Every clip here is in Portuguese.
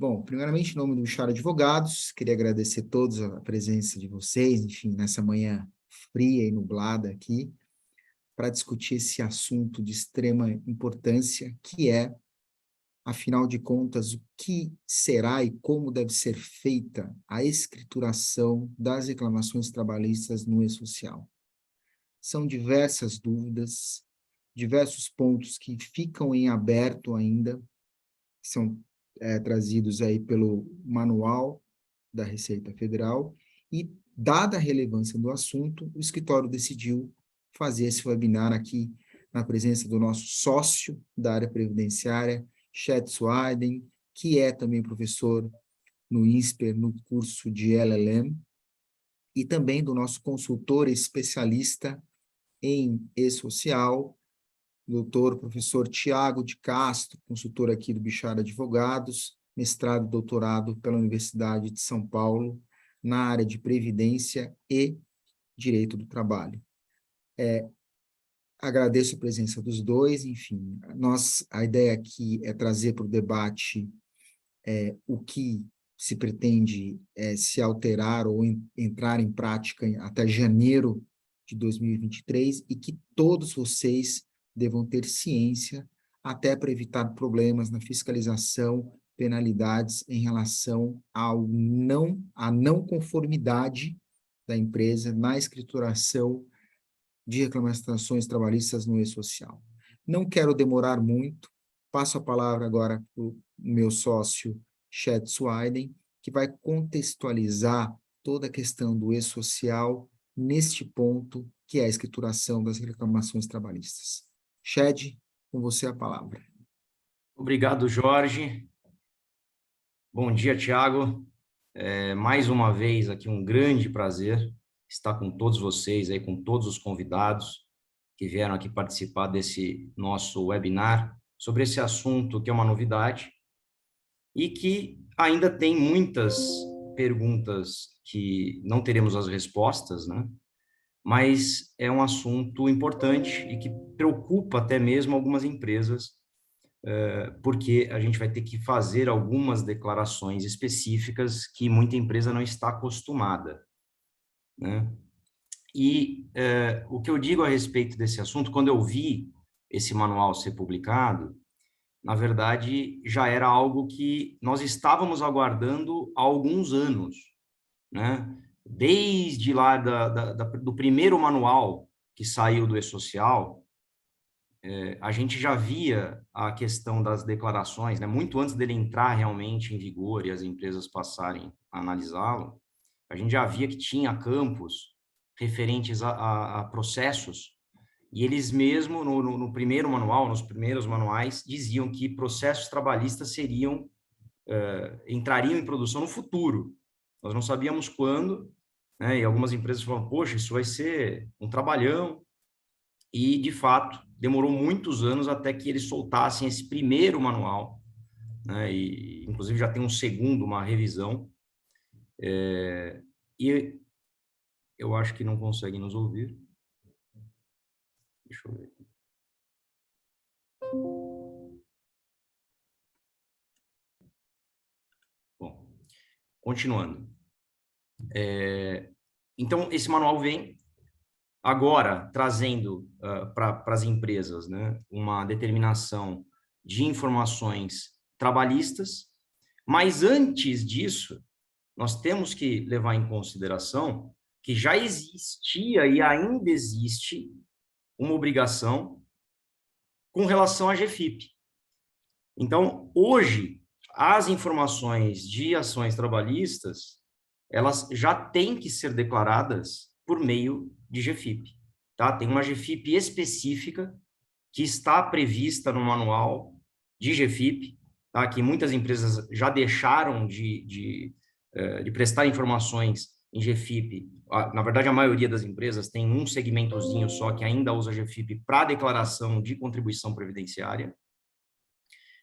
Bom, primeiramente, em nome do Bishara Advogados, queria agradecer a todos a presença de vocês, enfim, nessa manhã fria e nublada aqui, para discutir esse assunto de extrema importância, que é, afinal de contas, o que será e como deve ser feita a escrituração das reclamações trabalhistas no e-social. São diversas dúvidas, diversos pontos que ficam em aberto ainda, que são trazidos aí pelo manual da Receita Federal, e, dada a relevância do assunto, o escritório decidiu fazer esse webinar aqui na presença do nosso sócio da área previdenciária, Chad Suaiden, que é também professor no INSPER, no curso de LLM, e também do nosso consultor especialista em e-social, doutor professor Tiago de Castro, consultor aqui do Bishara Advogados, mestrado e doutorado pela Universidade de São Paulo, na área de Previdência e Direito do Trabalho. Agradeço a presença dos dois, enfim, a ideia aqui é trazer para o debate o que se pretende se alterar ou entrar em prática até janeiro de 2023 e que todos vocês devam ter ciência até para evitar problemas na fiscalização, penalidades em relação à não conformidade da empresa na escrituração de reclamações trabalhistas no e-social. Não quero demorar muito, passo a palavra agora para o meu sócio, Chad Suaiden, que vai contextualizar toda a questão do e-social neste ponto, que é a escrituração das reclamações trabalhistas. Chad, com você a palavra. Obrigado, Jorge. Bom dia, Tiago. Mais uma vez aqui um grande prazer estar com todos vocês, aí, com todos os convidados que vieram aqui participar desse nosso webinar sobre esse assunto que é uma novidade e que ainda tem muitas perguntas que não teremos as respostas, né? Mas é um assunto importante e que preocupa até mesmo algumas empresas, porque a gente vai ter que fazer algumas declarações específicas que muita empresa não está acostumada, né? E o que eu digo a respeito desse assunto, quando eu vi esse manual ser publicado, na verdade, já era algo que nós estávamos aguardando há alguns anos, né? Desde lá do primeiro manual que saiu do e-social, a gente já via a questão das declarações, né? Muito antes dele entrar realmente em vigor e as empresas passarem a analisá-lo, a gente já via que tinha campos referentes a processos, e eles mesmo, no primeiro manual, nos primeiros manuais, diziam que processos trabalhistas entrariam em produção no futuro. Nós não sabíamos quando, né? E algumas empresas falavam, poxa, isso vai ser um trabalhão, e, de fato, demorou muitos anos até que eles soltassem esse primeiro manual, né? E, inclusive, já tem um segundo, uma revisão. E eu acho que não conseguem nos ouvir. Deixa eu ver. Bom, continuando. Então, esse manual vem agora trazendo para as empresas, né, uma determinação de informações trabalhistas, mas antes disso, nós temos que levar em consideração que já existia e ainda existe uma obrigação com relação à GFIP. Então, hoje, as informações de ações trabalhistas, elas já têm que ser declaradas por meio de GFIP, tá? Tem uma GFIP específica que está prevista no manual de GFIP, tá? Que muitas empresas já deixaram de prestar informações em GFIP. Na verdade, a maioria das empresas tem um segmentozinho só que ainda usa GFIP para declaração de contribuição previdenciária,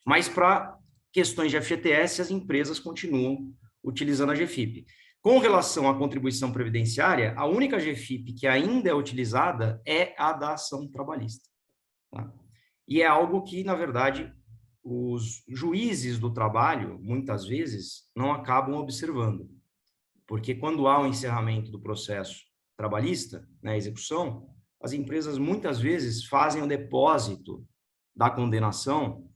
mas para questões de FGTS, as empresas continuam utilizando a GFIP. Com relação à contribuição previdenciária, a única GFIP que ainda é utilizada é a da ação trabalhista. Tá? E é algo que, na verdade, os juízes do trabalho, muitas vezes, não acabam observando. Porque quando há um encerramento do processo trabalhista, né, execução, as empresas muitas vezes fazem o depósito da condenação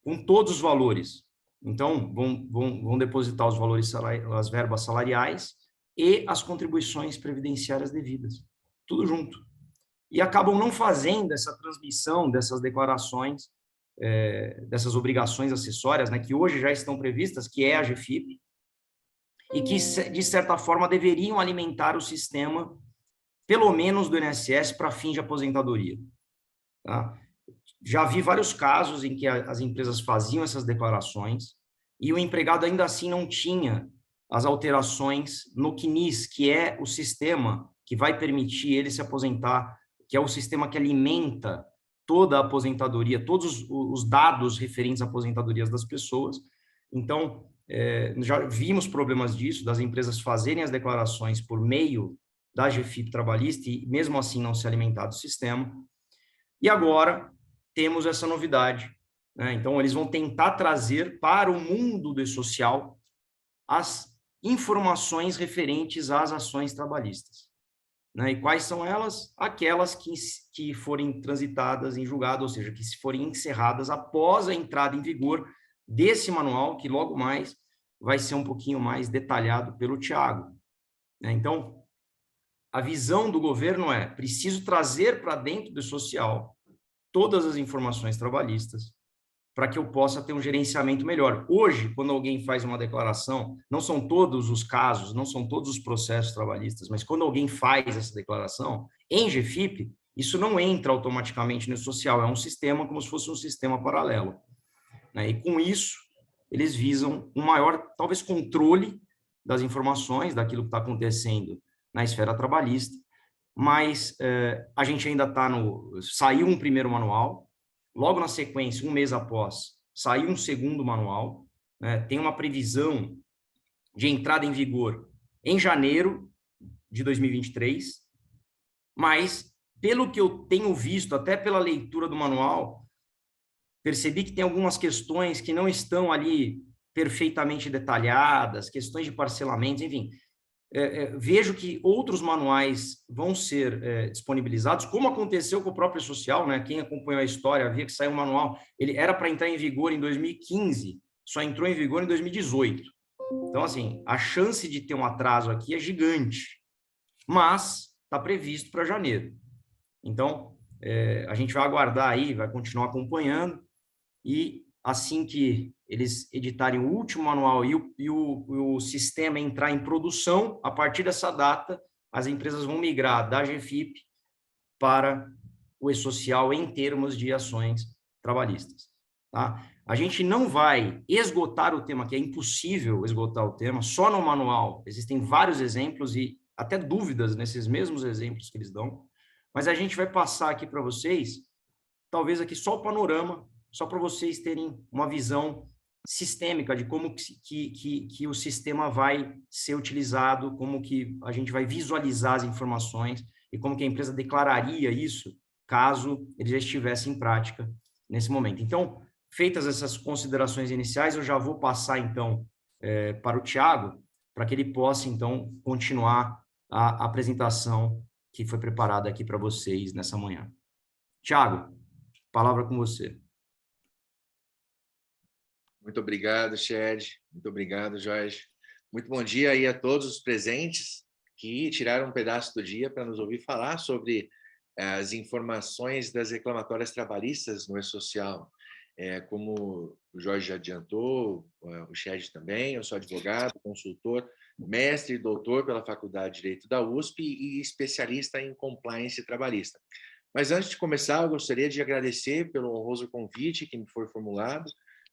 com todos os valores. Então, vão depositar os valores, as verbas salariais e as contribuições previdenciárias devidas, tudo junto. E acabam não fazendo essa transmissão dessas declarações, dessas obrigações acessórias, né, que hoje já estão previstas, que é a GFIP, e que, de certa forma, deveriam alimentar o sistema, pelo menos do INSS, para fins de aposentadoria. Tá? Já vi vários casos em que as empresas faziam essas declarações e o empregado ainda assim não tinha as alterações no CNIS, que é o sistema que vai permitir ele se aposentar, que é o sistema que alimenta toda a aposentadoria, todos os dados referentes à aposentadorias das pessoas. Então, já vimos problemas disso, das empresas fazerem as declarações por meio da GFIP trabalhista e, mesmo assim, não se alimentar do sistema. E agora temos essa novidade, né? Então, eles vão tentar trazer para o mundo do social as informações referentes às ações trabalhistas. Né? E quais são elas? Aquelas que forem transitadas em julgado, ou seja, que se forem encerradas após a entrada em vigor desse manual, que logo mais vai ser um pouquinho mais detalhado pelo Tiago. Né? Então, a visão do governo é: preciso trazer para dentro do social todas as informações trabalhistas para que eu possa ter um gerenciamento melhor. Hoje, quando alguém faz uma declaração, não são todos os casos, não são todos os processos trabalhistas, mas quando alguém faz essa declaração, em GFIP, isso não entra automaticamente no social, é um sistema como se fosse um sistema paralelo. Né? E com isso, eles visam um maior, talvez, controle das informações, daquilo que está acontecendo na esfera trabalhista, mas a gente ainda está no... Saiu um primeiro manual, logo na sequência, um mês após, saiu um segundo manual, né? Tem uma previsão de entrada em vigor em janeiro de 2023, mas, pelo que eu tenho visto, até pela leitura do manual, percebi que tem algumas questões que não estão ali perfeitamente detalhadas, questões de parcelamentos, enfim. Vejo que outros manuais vão ser disponibilizados, como aconteceu com o próprio social, né? Quem acompanhou a história via que saiu um manual, ele era para entrar em vigor em 2015, só entrou em vigor em 2018. Então, assim, a chance de ter um atraso aqui é gigante, mas está previsto para janeiro. Então, a gente vai aguardar aí, vai continuar acompanhando, e assim que eles editarem o último manual e o sistema entrar em produção, a partir dessa data, as empresas vão migrar da GFIP para o e-social em termos de ações trabalhistas. Tá? A gente não vai esgotar o tema, que é impossível esgotar o tema, só no manual. Existem vários exemplos e até dúvidas nesses mesmos exemplos que eles dão, mas a gente vai passar aqui para vocês, talvez aqui só o panorama, só para vocês terem uma visão sistêmica de como que o sistema vai ser utilizado, como que a gente vai visualizar as informações e como que a empresa declararia isso caso ele já estivesse em prática nesse momento. Então, feitas essas considerações iniciais, eu já vou passar, então, para o Tiago, para que ele possa, então, continuar a apresentação que foi preparada aqui para vocês nessa manhã. Tiago, palavra com você. Muito obrigado, Shed. Muito obrigado, Jorge. Muito bom dia aí a todos os presentes que tiraram um pedaço do dia para nos ouvir falar sobre as informações das reclamatórias trabalhistas no E-Social. Como o Jorge já adiantou, o Shed também, eu sou advogado, consultor, mestre e doutor pela Faculdade de Direito da USP e especialista em compliance trabalhista. Mas antes de começar, eu gostaria de agradecer pelo honroso convite que me foi formulado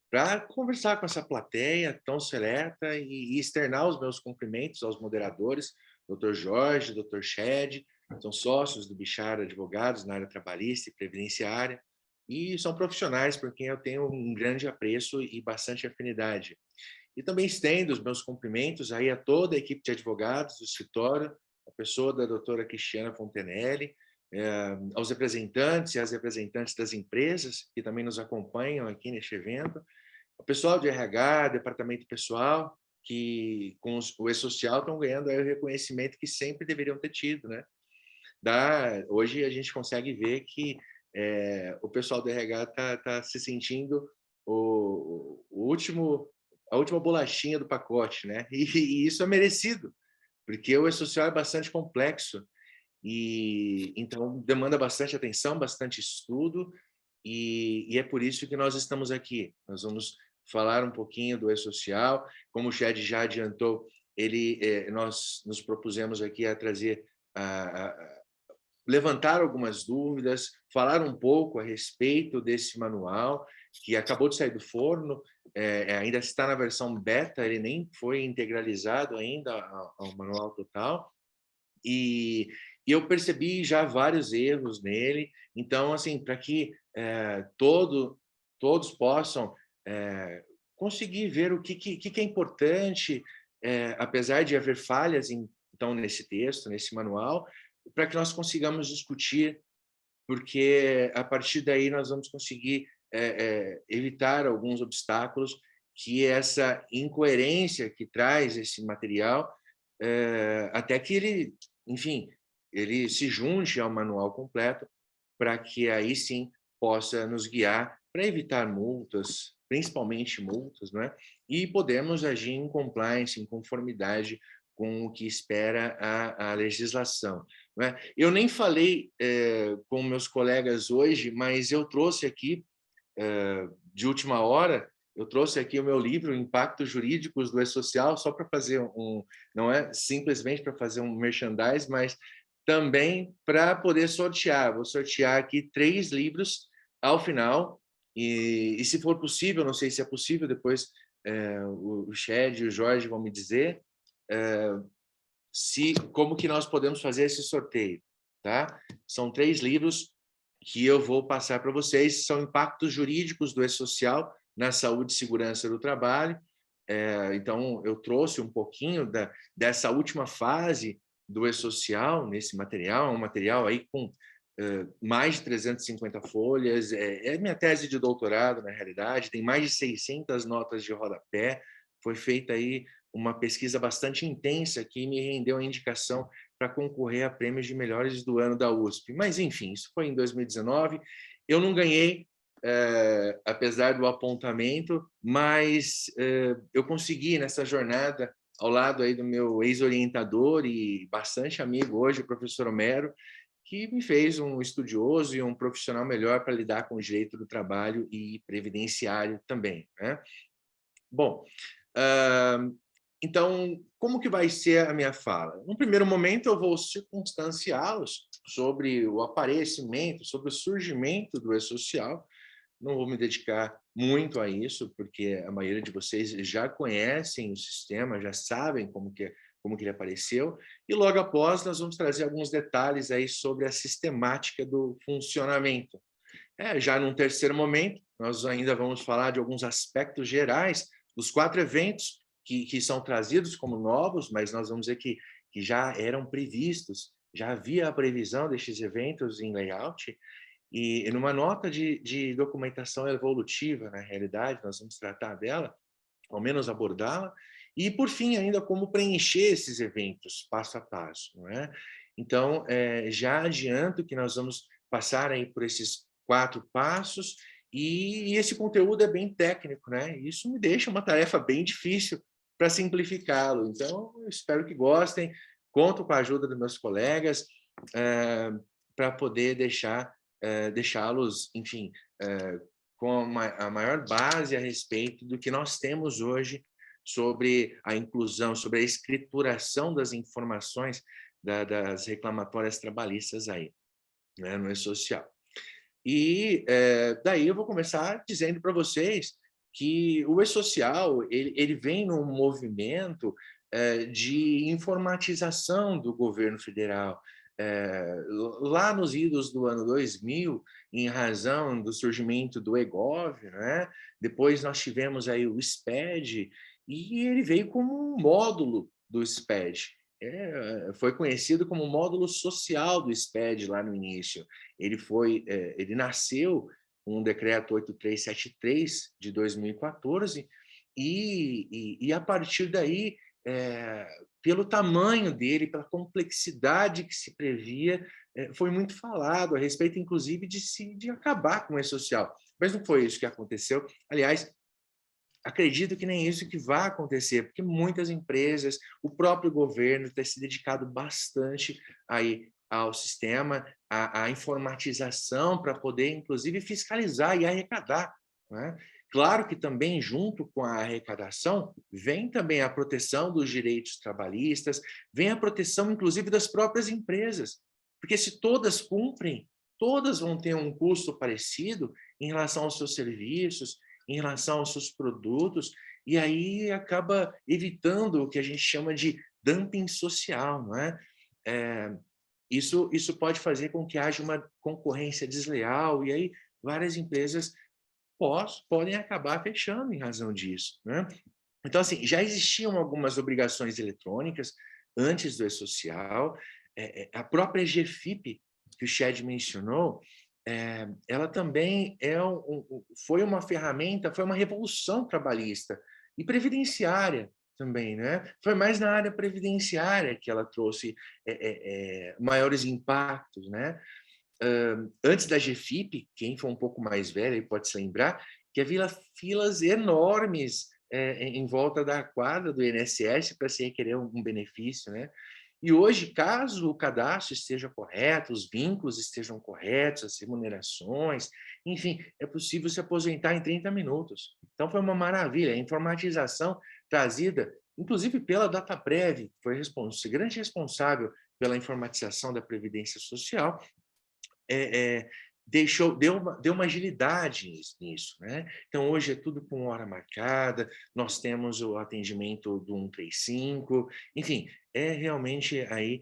para conversar com essa plateia tão seleta e externar os meus cumprimentos aos moderadores, Dr. Jorge, Dr. Shed, são sócios do Bichara Advogados na área trabalhista e previdenciária, e são profissionais por quem eu tenho um grande apreço e bastante afinidade. E também estendo os meus cumprimentos aí a toda a equipe de advogados do escritório, a pessoa da doutora Cristiana Fontenelle, aos representantes e às representantes das empresas que também nos acompanham aqui neste evento, o pessoal de RH, departamento pessoal, que com o E-Social estão ganhando aí o reconhecimento que sempre deveriam ter tido, né? Hoje a gente consegue ver que o pessoal do RH está se sentindo a última bolachinha do pacote, né? E isso é merecido, porque o E-Social é bastante complexo e então demanda bastante atenção, bastante estudo, e é por isso que nós estamos aqui. Nós vamos falar um pouquinho do E-Social. Como o Chad já adiantou, nós nos propusemos aqui a trazer levantar algumas dúvidas, falar um pouco a respeito desse manual, que acabou de sair do forno, ainda está na versão beta, ele nem foi integralizado ainda ao manual total, e eu percebi já vários erros nele. Então, assim, para que todos possam conseguir ver o que é importante, apesar de haver falhas então nesse texto, nesse manual, para que nós consigamos discutir, porque a partir daí nós vamos conseguir evitar alguns obstáculos que essa incoerência que traz esse material, até que ele, enfim, ele se junte ao manual completo, para que aí sim possa nos guiar para evitar multas, principalmente multas, não é? E podemos agir em compliance, em conformidade com o que espera a legislação. Não é? Eu nem falei com meus colegas hoje, mas eu trouxe aqui, de última hora, eu trouxe aqui o meu livro, Impactos Jurídicos do E-Social, só para fazer não é simplesmente para fazer um merchandise, mas também para poder sortear. Vou sortear aqui 3 livros ao final, e se for possível, não sei se é possível, depois o Chad e o Jorge vão me dizer, como que nós podemos fazer esse sorteio, tá? São 3 livros que eu vou passar para vocês, são Impactos Jurídicos do E-Social na Saúde e Segurança do Trabalho. Então, eu trouxe um pouquinho dessa última fase do E-Social nesse material, um material aí com mais de 350 folhas, é minha tese de doutorado, na realidade, tem mais de 600 notas de rodapé, foi feita aí uma pesquisa bastante intensa que me rendeu a indicação para concorrer a prêmios de melhores do ano da USP. Mas, enfim, isso foi em 2019. Eu não ganhei, apesar do apontamento, mas eu consegui, nessa jornada, ao lado aí do meu ex-orientador e bastante amigo hoje, o professor Homero, que me fez um estudioso e um profissional melhor para lidar com o direito do trabalho e previdenciário também, né? Bom, então, como que vai ser a minha fala? No primeiro momento, eu vou circunstanciá-los sobre o aparecimento, sobre o surgimento do E-Social. Não vou me dedicar muito a isso, porque a maioria de vocês já conhecem o sistema, já sabem como que ele apareceu. E logo após, nós vamos trazer alguns detalhes aí sobre a sistemática do funcionamento. Já num terceiro momento, nós ainda vamos falar de alguns aspectos gerais dos 4 eventos que são trazidos como novos, mas nós vamos ver que já eram previstos, já havia a previsão destes eventos em layout, e numa nota de documentação evolutiva, na realidade, nós vamos tratar dela, ao menos abordá-la, e, por fim, ainda como preencher esses eventos, passo a passo, não é? Então, já adianto que nós vamos passar aí por esses 4 passos, e esse conteúdo é bem técnico, né? Isso me deixa uma tarefa bem difícil para simplificá-lo. Então, eu espero que gostem, conto com a ajuda dos meus colegas para poder deixá-los, enfim, com a maior base a respeito do que nós temos hoje sobre a inclusão, sobre a escrituração das informações das reclamatórias trabalhistas aí, né, no E-Social. E daí eu vou começar dizendo para vocês que o E-Social ele vem num movimento de informatização do governo federal. Lá nos idos do ano 2000, em razão do surgimento do eGov, né? Depois nós tivemos aí o SPED, e ele veio como um módulo do SPED. foi conhecido como módulo social do SPED lá no início. Ele nasceu com um decreto 8373 de 2014 e a partir daí, pelo tamanho dele, pela complexidade que se previa, foi muito falado a respeito, inclusive, de acabar com o E-Social. Mas não foi isso que aconteceu. Aliás, acredito que nem isso que vai acontecer, porque muitas empresas, o próprio governo tem se dedicado bastante aí ao sistema, à informatização, para poder, inclusive, fiscalizar e arrecadar, né? Claro que também, junto com a arrecadação, vem também a proteção dos direitos trabalhistas, vem a proteção, inclusive, das próprias empresas, porque se todas cumprem, todas vão ter um custo parecido em relação aos seus serviços, em relação aos seus produtos, e aí acaba evitando o que a gente chama de dumping social, não é? Isso pode fazer com que haja uma concorrência desleal, e aí várias empresas podem acabar fechando em razão disso, né? Então, assim, já existiam algumas obrigações eletrônicas antes do E-Social, a própria GFIP, que o Chad mencionou, ela também foi uma ferramenta, foi uma revolução trabalhista e previdenciária também, né? Foi mais na área previdenciária que ela trouxe maiores impactos, né? Antes da GFIP, quem for um pouco mais velho pode se lembrar, que havia filas enormes em volta da quadra do INSS para se requerer um benefício, né? E hoje, caso o cadastro esteja correto, os vínculos estejam corretos, as remunerações, enfim, é possível se aposentar em 30 minutos. Então, foi uma maravilha. A informatização trazida, inclusive pela Dataprev, que foi grande responsável pela informatização da Previdência Social, deu uma agilidade nisso, né? Então, hoje é tudo com hora marcada, nós temos o atendimento do 135, enfim, é realmente aí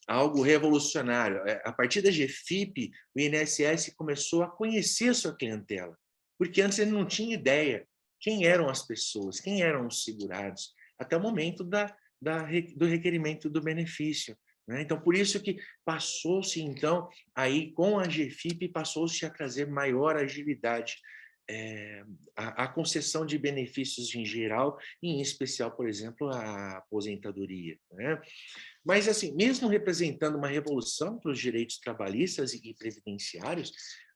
algo revolucionário. A partir da GFIP, o INSS começou a conhecer a sua clientela, porque antes ele não tinha ideia quem eram as pessoas, quem eram os segurados, até o momento do requerimento do benefício. Então, por isso que passou-se, então, aí com a GFIP, passou-se a trazer maior agilidade à concessão de benefícios em geral, e em especial, por exemplo, a aposentadoria, né? Mas, assim, mesmo representando uma revolução para os direitos trabalhistas e previdenciários,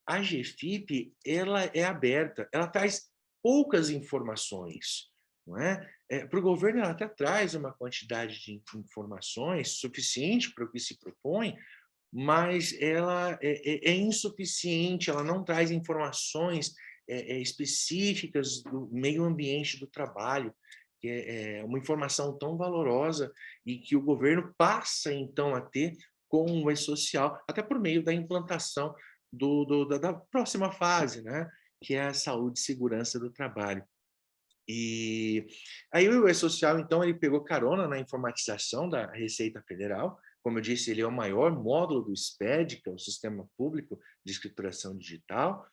a GFIP, ela é aberta, ela traz poucas informações, não é? Para o governo, ela até traz uma quantidade de informações suficiente para o que se propõe, mas ela é insuficiente, ela não traz informações específicas do meio ambiente do trabalho, que é uma informação tão valorosa e que o governo passa, então, a ter com o E-Social, até por meio da implantação da próxima fase, né? Que é a saúde e segurança do trabalho. E aí o E-Social, então, ele pegou carona na informatização da Receita Federal. Como eu disse, ele é o maior módulo do SPED, que é o Sistema Público de Escrituração Digital,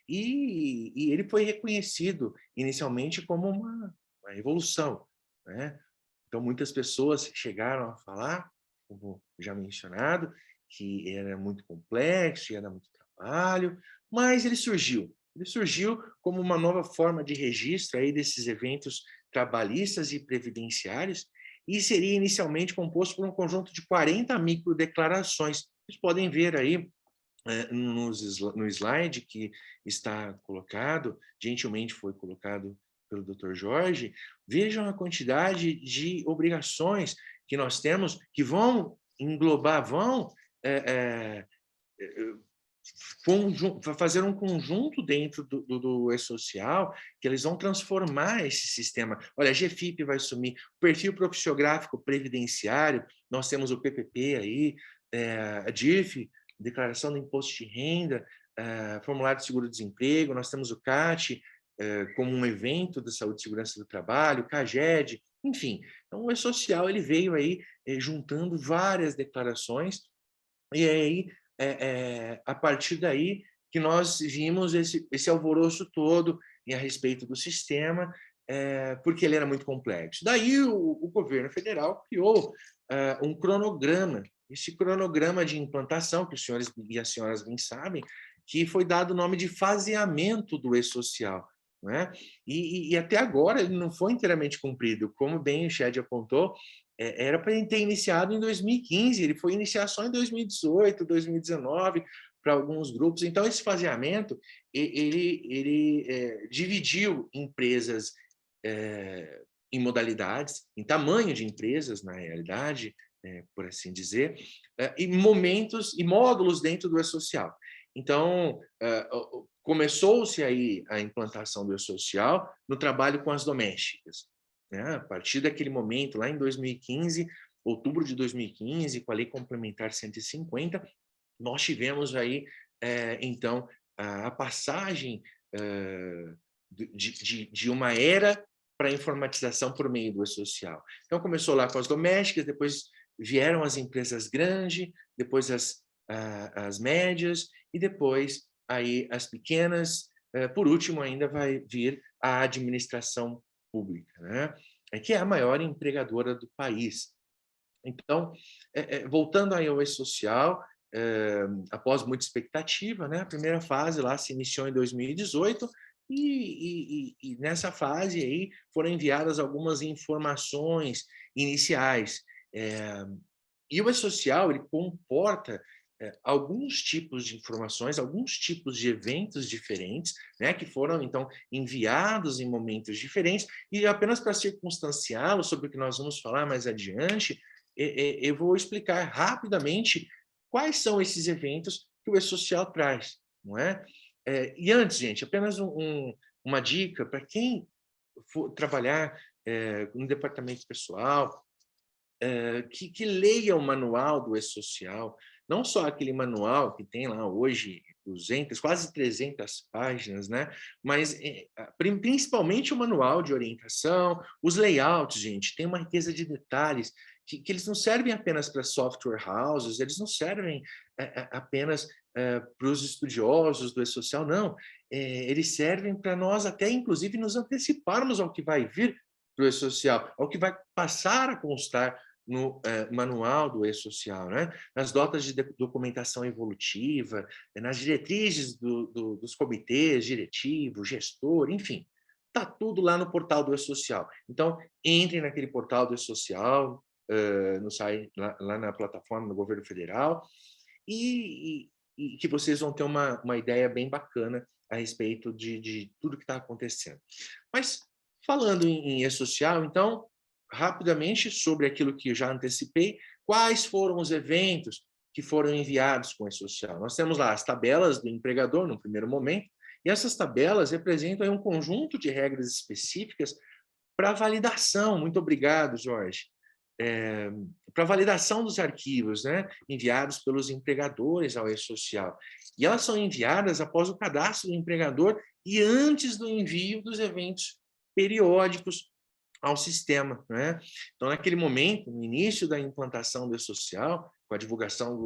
e ele foi reconhecido inicialmente como uma revolução, né? Então, muitas pessoas chegaram a falar, como já mencionado, que era muito complexo, era muito trabalho, mas ele surgiu. Ele surgiu como uma nova forma de registro aí desses eventos trabalhistas e previdenciários e seria inicialmente composto por um conjunto de 40 microdeclarações. Vocês podem ver aí no slide que está colocado, gentilmente foi colocado pelo Dr. Jorge, vejam a quantidade de obrigações que nós temos que vão englobar, vão fazer um conjunto dentro do E-Social, que eles vão transformar esse sistema. Olha, a GFIP vai assumir o perfil profissiográfico previdenciário, nós temos o PPP aí, a DIRF, Declaração do Imposto de Renda, Formulário de Seguro-Desemprego, nós temos o CAT, como um evento da saúde e segurança do trabalho, o CAGED, enfim. Então, o E-Social ele veio aí juntando várias declarações, e aí a partir daí que nós vimos esse alvoroço todo a respeito do sistema, porque ele era muito complexo. Daí o governo federal criou um cronograma. Esse cronograma de implantação, que os senhores e as senhoras bem sabem, que foi dado o nome de faseamento do e-social. Né? E até agora ele não foi inteiramente cumprido. Como bem o Chad apontou, era para ele ter iniciado em 2015, ele foi iniciar só em 2018, 2019, para alguns grupos. Então, esse faseamento, ele dividiu empresas em modalidades, em tamanho de empresas, na realidade, por assim dizer, e momentos e módulos dentro do e-social. Então, começou-se aí a implantação do e-social no trabalho com as domésticas. Né? A partir daquele momento, lá em 2015, outubro de 2015, com a Lei Complementar 150, nós tivemos aí, então, a passagem de uma era para a informatização por meio do e-social. Então, começou lá com as domésticas, depois vieram as empresas grandes, depois as médias e depois aí as pequenas. Por último, ainda vai vir a administração pública, né? Que é a maior empregadora do país. Então, voltando aí ao e-social, após muita expectativa, né? A primeira fase lá se iniciou em 2018, e nessa fase aí foram enviadas algumas informações iniciais. E o e-social, ele comporta alguns tipos de informações, alguns tipos de eventos diferentes, né, que foram, então, enviados em momentos diferentes, e apenas para circunstanciá-lo sobre o que nós vamos falar mais adiante, eu vou explicar rapidamente quais são esses eventos que o e-social traz, não é? E antes, gente, apenas uma dica para quem for trabalhar no departamento pessoal, que leia o manual do e-social, não só aquele manual que tem lá hoje 200, quase 300 páginas, né? Mas principalmente o manual de orientação, os layouts, gente, tem uma riqueza de detalhes que eles não servem apenas para software houses, eles não servem apenas para os estudiosos do e-social, não. Eles servem para nós até, inclusive, nos anteciparmos ao que vai vir do e-social, ao que vai passar a constar no manual do e-social, né? Nas notas de documentação evolutiva, nas diretrizes dos comitês diretivo, gestor, enfim, está tudo lá no portal do e-social. Então, entrem naquele portal do e-social, no site, lá na plataforma do governo federal, e que vocês vão ter uma ideia bem bacana a respeito de tudo que está acontecendo. Mas, falando em e-social, então, rapidamente sobre aquilo que eu já antecipei, quais foram os eventos que foram enviados com o e-social? Nós temos lá as tabelas do empregador, no primeiro momento, e essas tabelas representam um conjunto de regras específicas para validação. Muito obrigado, Jorge. Para validação dos arquivos, né, enviados pelos empregadores ao e-social. E elas são enviadas após o cadastro do empregador e antes do envio dos eventos periódicos ao sistema, né? Então, naquele momento, no início da implantação do e-social, com a divulgação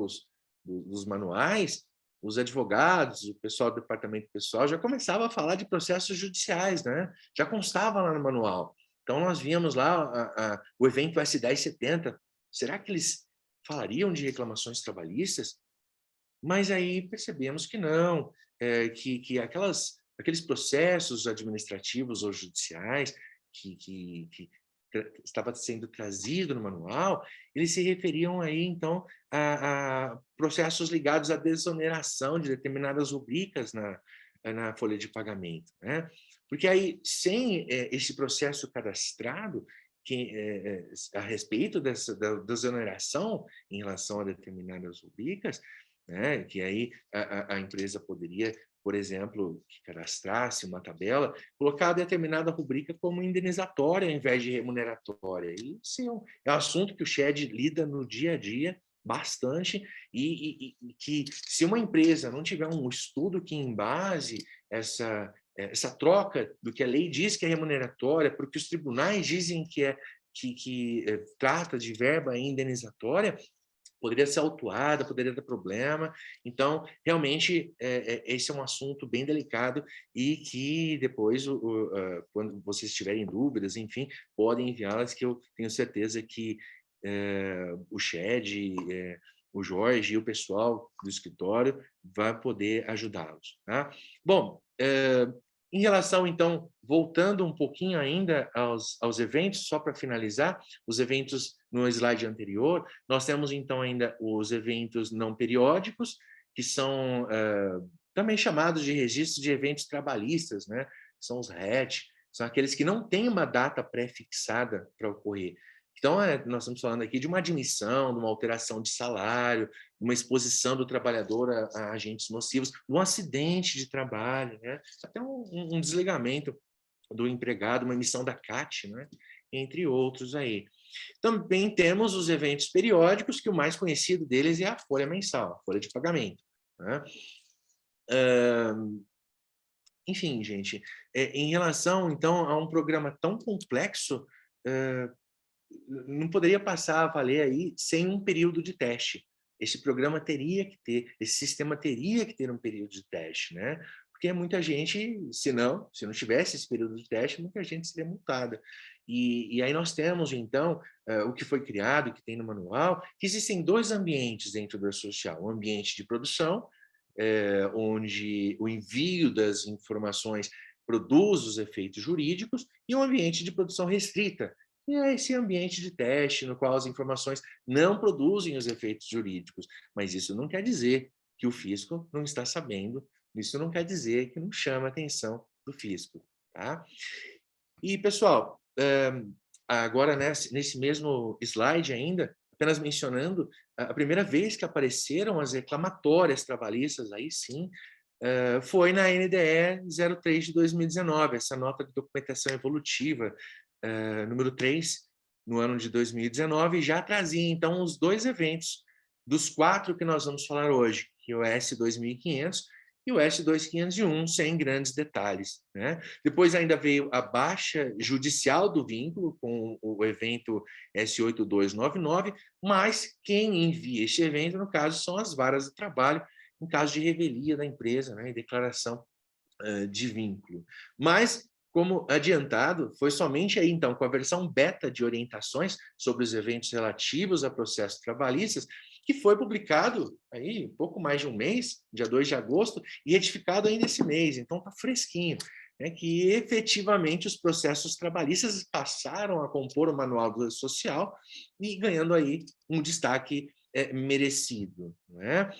dos manuais, os advogados, o pessoal do departamento pessoal já começava a falar de processos judiciais, né? Já constava lá no manual. Então, nós víamos lá o evento S1070. Será que eles falariam de reclamações trabalhistas? Mas aí percebemos que não, que aqueles processos administrativos ou judiciais que estava sendo trazido no manual, eles se referiam aí, então, a processos ligados à desoneração de determinadas rubricas na folha de pagamento, né? Porque aí, sem esse processo cadastrado, a respeito da desoneração em relação a determinadas rubricas, né, que aí a empresa poderia, por exemplo, que cadastrasse uma tabela, colocar a determinada rubrica como indenizatória ao invés de remuneratória. Isso é um assunto que o Chad lida no dia a dia bastante, e que se uma empresa não tiver um estudo que embase essa troca do que a lei diz que é remuneratória, porque os tribunais dizem que trata de verba indenizatória, poderia ser autuada, poderia dar problema. Então, realmente, esse é um assunto bem delicado e que depois, quando vocês tiverem dúvidas, enfim, podem enviá-las, que eu tenho certeza que o Shed, o Jorge e o pessoal do escritório vai poder ajudá-los. Tá? Bom, em relação, então, voltando um pouquinho ainda aos eventos, só para finalizar, os eventos no slide anterior, nós temos, então, ainda os eventos não periódicos, que são também chamados de registro de eventos trabalhistas, né? São os RET, são aqueles que não têm uma data pré-fixada para ocorrer. Então, nós estamos falando aqui de uma admissão, de uma alteração de salário, uma exposição do trabalhador a agentes nocivos, um acidente de trabalho, né? Até um desligamento do empregado, uma emissão da CAT, né? Entre outros aí. Também temos os eventos periódicos, que o mais conhecido deles é a folha mensal, a folha de pagamento, né? Enfim, gente, em relação, então, a um programa tão complexo, não poderia passar a valer aí sem um período de teste. Esse programa teria que ter, esse sistema teria que ter um período de teste, né? Porque muita gente, se não tivesse esse período de teste, muita gente seria multada. E aí nós temos, então, o que foi criado, que tem no manual, que existem dois ambientes dentro da social. Um ambiente de produção, onde o envio das informações produz os efeitos jurídicos, e um ambiente de produção restrita, e é esse ambiente de teste no qual as informações não produzem os efeitos jurídicos. Mas isso não quer dizer que o fisco não está sabendo, isso não quer dizer que não chama a atenção do fisco. Tá? E, pessoal, agora nesse mesmo slide ainda, apenas mencionando, a primeira vez que apareceram as reclamatórias trabalhistas, aí sim, foi na NDE 03 de 2019, essa nota de documentação evolutiva, número 3, no ano de 2019, já trazia, então, os dois eventos dos 4 que nós vamos falar hoje, que é o S2500 e o S2501, sem grandes detalhes, né? Depois ainda veio a baixa judicial do vínculo, com o evento S8299, mas quem envia este evento, no caso, são as varas do trabalho, em caso de revelia da empresa, né, e declaração de vínculo. Mas, como adiantado, foi somente aí, então, com a versão beta de orientações sobre os eventos relativos a processos trabalhistas, que foi publicado aí pouco mais de um mês, dia 2 de agosto, e retificado ainda esse mês, então está fresquinho, né, que efetivamente os processos trabalhistas passaram a compor o manual do social e ganhando aí um destaque merecido, né?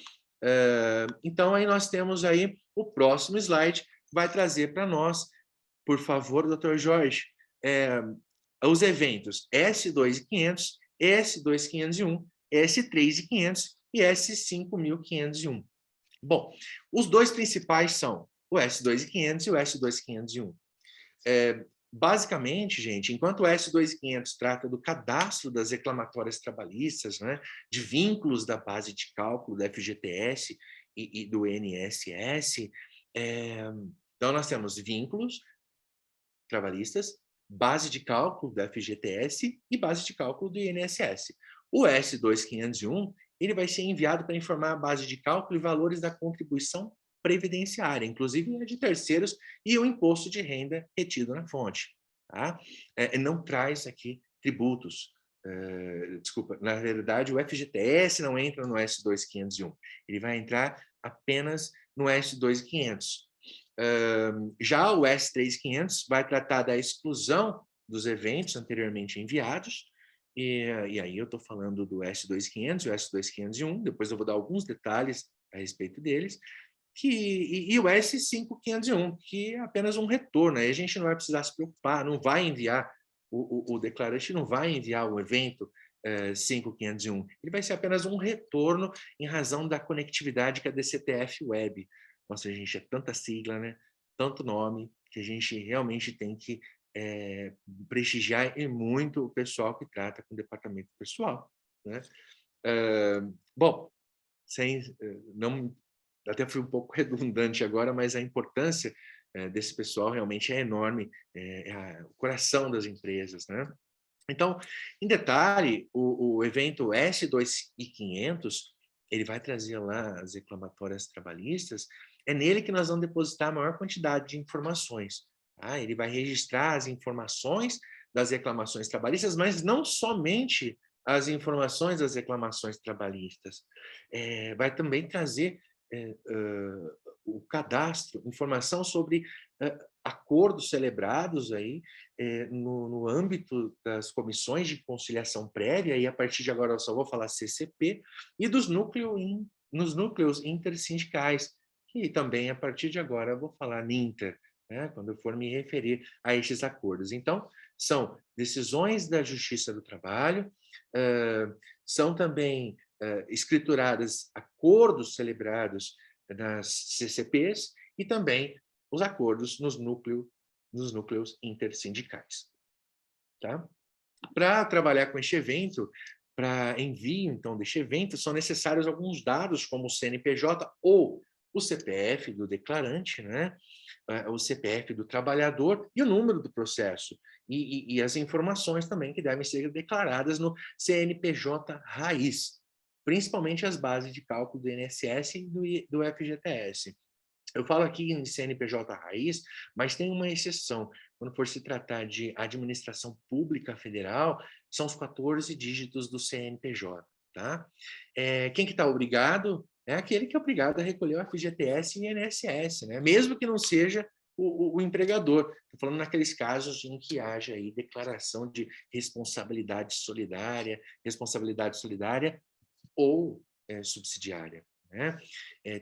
Então, aí nós temos aí o próximo slide, vai trazer para nós, por favor, Dr. Jorge, os eventos S2500, S2501, S3500 e S5501. Bom, os dois principais são o S2500 e o S2501. Basicamente, gente, enquanto o S2500 trata do cadastro das reclamatórias trabalhistas, né, de vínculos da base de cálculo da FGTS e do INSS, então nós temos vínculos trabalhistas, base de cálculo da FGTS e base de cálculo do INSS. O S2501, ele vai ser enviado para informar a base de cálculo e valores da contribuição previdenciária, inclusive a de terceiros, e o imposto de renda retido na fonte. Tá? Não traz aqui tributos. Desculpa, na realidade, o FGTS não entra no S2501. Ele vai entrar apenas no S2500. Já o S3500 vai tratar da exclusão dos eventos anteriormente enviados, e aí eu estou falando do S2500 e o S2501, depois eu vou dar alguns detalhes a respeito deles, e o S5501, que é apenas um retorno, aí a gente não vai precisar se preocupar, não vai enviar, o declarante não vai enviar o evento 5501, ele vai ser apenas um retorno em razão da conectividade que a DCTF Web. Nossa, gente, é tanta sigla, né? Tanto nome, que a gente realmente tem que prestigiar e muito o pessoal que trata com o departamento pessoal, né? Bom, até fui um pouco redundante agora, mas a importância desse pessoal realmente é enorme, o coração das empresas, né? Então, em detalhe, o evento S2500, ele vai trazer lá as reclamatórias trabalhistas, é nele que nós vamos depositar a maior quantidade de informações. Tá? Ele vai registrar as informações das reclamações trabalhistas, mas não somente as informações das reclamações trabalhistas. Vai também trazer o cadastro, informação sobre acordos celebrados aí no âmbito das comissões de conciliação prévia, e a partir de agora eu só vou falar CCP, e nos núcleos intersindicais, que também a partir de agora eu vou falar NINTER, né, quando eu for me referir a estes acordos. Então, são decisões da Justiça do Trabalho, são também escrituradas acordos celebrados nas CCPs e também os acordos nos núcleos intersindicais. Tá? Para trabalhar com este evento, para envio, então, deste evento, são necessários alguns dados, como o CNPJ ou o CPF do declarante, né? O CPF do trabalhador e o número do processo. E as informações também que devem ser declaradas no CNPJ raiz, principalmente as bases de cálculo do INSS e do FGTS. Eu falo aqui em CNPJ raiz, mas tem uma exceção. Quando for se tratar de administração pública federal, são os 14 dígitos do CNPJ. Tá? Quem que está obrigado? É aquele que é obrigado a recolher o FGTS e INSS, né? Mesmo que não seja o empregador. Estou falando naqueles casos em que haja aí declaração de responsabilidade solidária ou subsidiária. Né?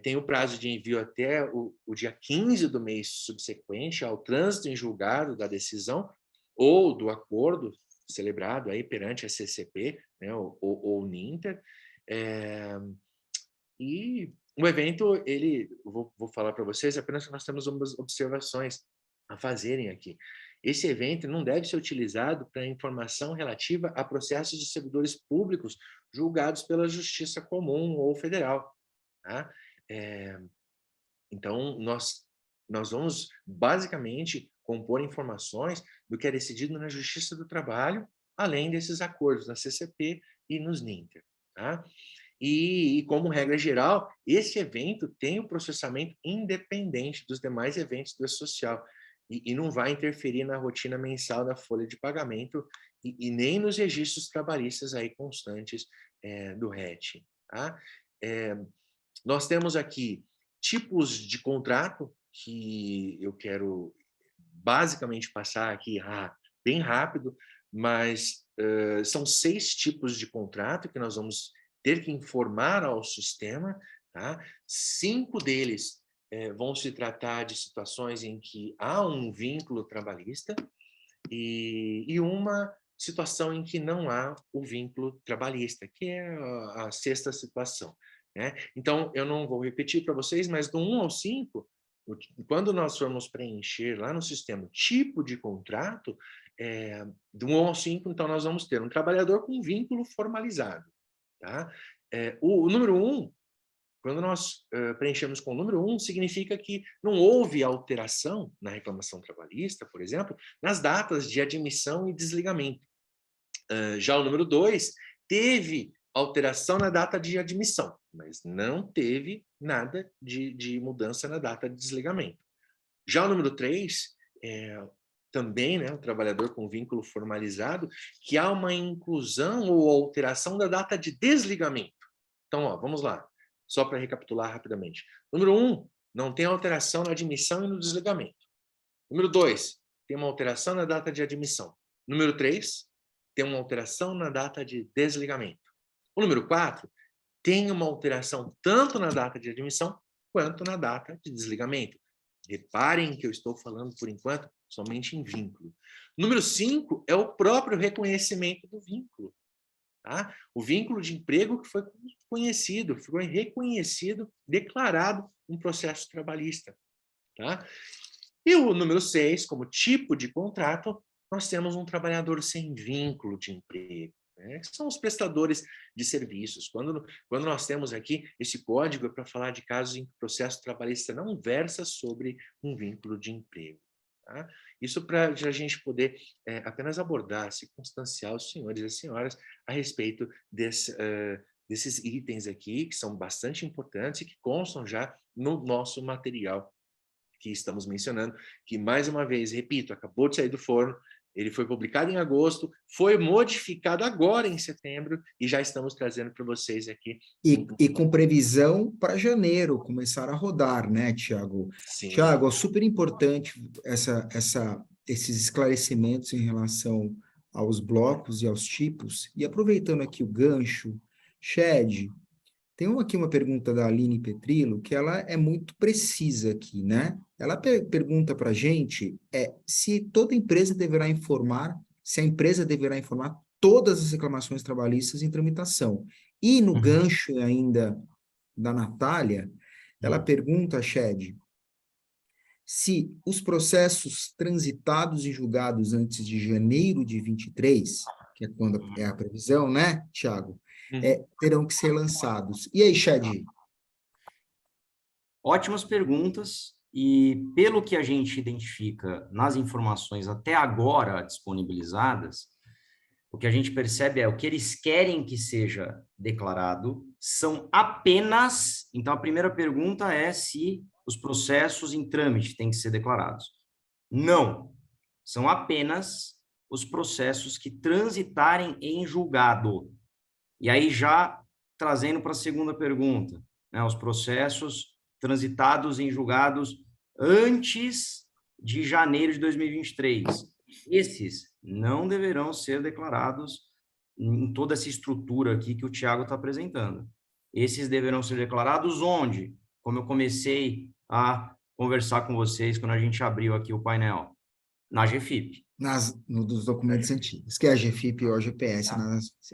Tem o prazo de envio até o dia 15 do mês subsequente ao trânsito em julgado da decisão ou do acordo celebrado aí perante a CCP, né, ou o NINTER. E o evento, vou falar para vocês, apenas que nós temos umas observações a fazerem aqui. Esse evento não deve ser utilizado para informação relativa a processos de servidores públicos julgados pela Justiça Comum ou Federal. Tá? Então, nós vamos basicamente compor informações do que é decidido na Justiça do Trabalho, além desses acordos na CCP e nos NINTER. Tá? E, como regra geral, esse evento tem um processamento independente dos demais eventos do social e não vai interferir na rotina mensal da folha de pagamento e nem nos registros trabalhistas aí constantes do RET. Tá? Nós temos aqui tipos de contrato que eu quero basicamente passar aqui bem rápido, mas são 6 tipos de contrato que nós vamos ter que informar ao sistema. Tá? 5 deles vão se tratar de situações em que há um vínculo trabalhista e uma situação em que não há o vínculo trabalhista, que é a 6ª situação. Né? Então, eu não vou repetir para vocês, mas do 1 ao 5, quando nós formos preencher lá no sistema o tipo de contrato, do 1 ao 5, então nós vamos ter um trabalhador com vínculo formalizado. Tá? O número 1, quando nós preenchemos com o número 1, significa que não houve alteração na reclamação trabalhista, por exemplo, nas datas de admissão e desligamento. Já o número 2, teve alteração na data de admissão, mas não teve nada de mudança na data de desligamento. Já o número 3, também, né, o trabalhador com vínculo formalizado, que há uma inclusão ou alteração da data de desligamento. Então, vamos lá, só para recapitular rapidamente. Número 1, não tem alteração na admissão e no desligamento. Número 2, tem uma alteração na data de admissão. Número 3, tem uma alteração na data de desligamento. O número 4, tem uma alteração tanto na data de admissão quanto na data de desligamento. Reparem que eu estou falando, por enquanto, somente em vínculo. Número 5 é o próprio reconhecimento do vínculo. Tá? O vínculo de emprego que foi conhecido, foi reconhecido, declarado um processo trabalhista. Tá? E o número 6, como tipo de contrato, nós temos um trabalhador sem vínculo de emprego, né? Que são os prestadores de serviços. Quando nós temos aqui esse código, é para falar de casos em que o processo trabalhista não versa sobre um vínculo de emprego. Tá? Isso para a gente poder apenas abordar, circunstanciar os senhores e as senhoras a respeito desses itens aqui, que são bastante importantes e que constam já no nosso material que estamos mencionando, que, mais uma vez, repito, acabou de sair do forno, ele foi publicado em agosto, foi modificado agora em setembro e já estamos trazendo para vocês aqui. E com previsão para janeiro começar a rodar, né, Tiago? Sim. Tiago, é super importante esses esclarecimentos em relação aos blocos e aos tipos. E aproveitando aqui o gancho, Shed, tem aqui uma pergunta da Aline Petrilo, que ela é muito precisa aqui, né? Ela pergunta para a gente se toda empresa deverá informar, se a empresa deverá informar todas as reclamações trabalhistas em tramitação. E no gancho ainda da Natália, ela pergunta, Shed, se os processos transitados e julgados antes de janeiro de 23, que é quando é a previsão, né, Tiago? Terão que ser lançados. E aí, Shed? Ótimas perguntas, e pelo que a gente identifica nas informações até agora disponibilizadas, o que a gente percebe é o que eles querem que seja declarado são apenas... Então, a primeira pergunta é se os processos em trâmite têm que ser declarados. Não, são apenas os processos que transitarem em julgado. E aí, já trazendo para a segunda pergunta, né, os processos transitados em julgados antes de janeiro de 2023. Esses não deverão ser declarados em toda essa estrutura aqui que o Tiago está apresentando. Esses deverão ser declarados onde? Como eu comecei a conversar com vocês quando a gente abriu aqui o painel. Na GFIP. Dos documentos antigos, que é a GFIP ou a GPS.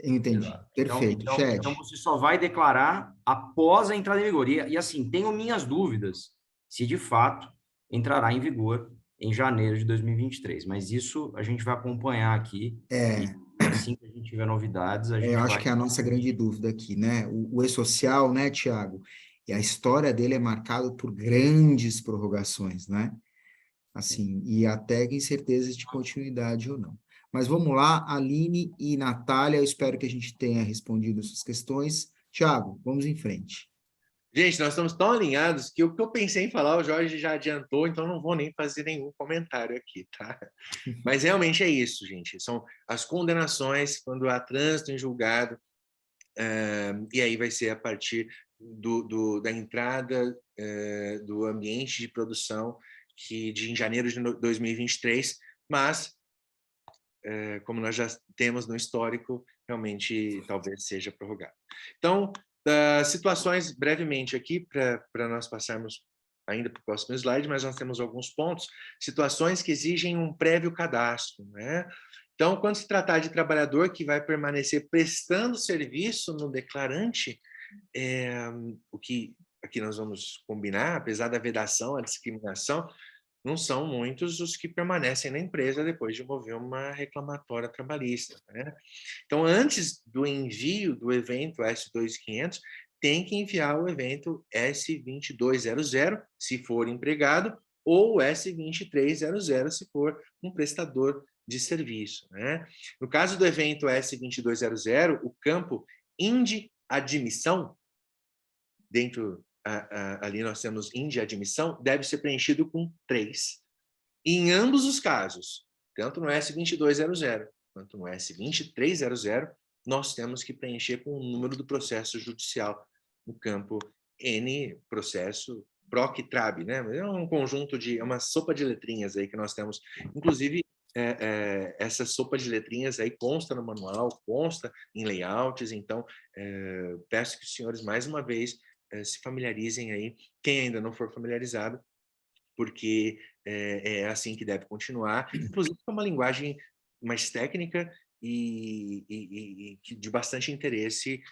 Eu entendi. Exato. Perfeito, então você só vai declarar após a entrada em vigor. E assim, tenho minhas dúvidas se de fato entrará em vigor em janeiro de 2023. Mas isso a gente vai acompanhar aqui. E assim que a gente tiver novidades, a gente eu vai... acho que é a nossa grande dúvida aqui, né? O E-Social, né, Tiago? E a história dele é marcada por grandes prorrogações, né? Assim, e até incertezas de continuidade ou não. Mas vamos lá, Aline e Natália, eu espero que a gente tenha respondido essas questões. Tiago, vamos em frente. Gente, nós estamos tão alinhados que o que eu pensei em falar, o Jorge já adiantou, então não vou nem fazer nenhum comentário aqui, tá? Mas realmente é isso, gente. São as condenações quando há trânsito em julgado, e aí vai ser a partir da entrada do ambiente de produção em janeiro de 2023, mas, como nós já temos no histórico, realmente talvez seja prorrogado. Então, situações brevemente aqui, para nós passarmos ainda para o próximo slide, mas nós temos alguns pontos, situações que exigem um prévio cadastro, né? Então, quando se tratar de trabalhador que vai permanecer prestando serviço no declarante, o que aqui nós vamos combinar, apesar da vedação, a discriminação, não são muitos os que permanecem na empresa depois de mover uma reclamatória trabalhista, né? Então, antes do envio do evento S2500, tem que enviar o evento S2200, se for empregado, ou S2300, se for um prestador de serviço, né? No caso do evento S2200, o campo INDE admissão, dentro ali nós temos INDE admissão, deve ser preenchido com 3. Em ambos os casos, tanto no S2200 quanto no S2300, nós temos que preencher com o número do processo judicial no campo N, processo PROC-TRAB, né? É um conjunto é uma sopa de letrinhas aí que nós temos. Inclusive, essa sopa de letrinhas aí consta no manual, consta em layouts, então peço que os senhores, mais uma vez, se familiarizem aí, quem ainda não for familiarizado, porque é assim que deve continuar, inclusive com uma linguagem mais técnica e de bastante interesse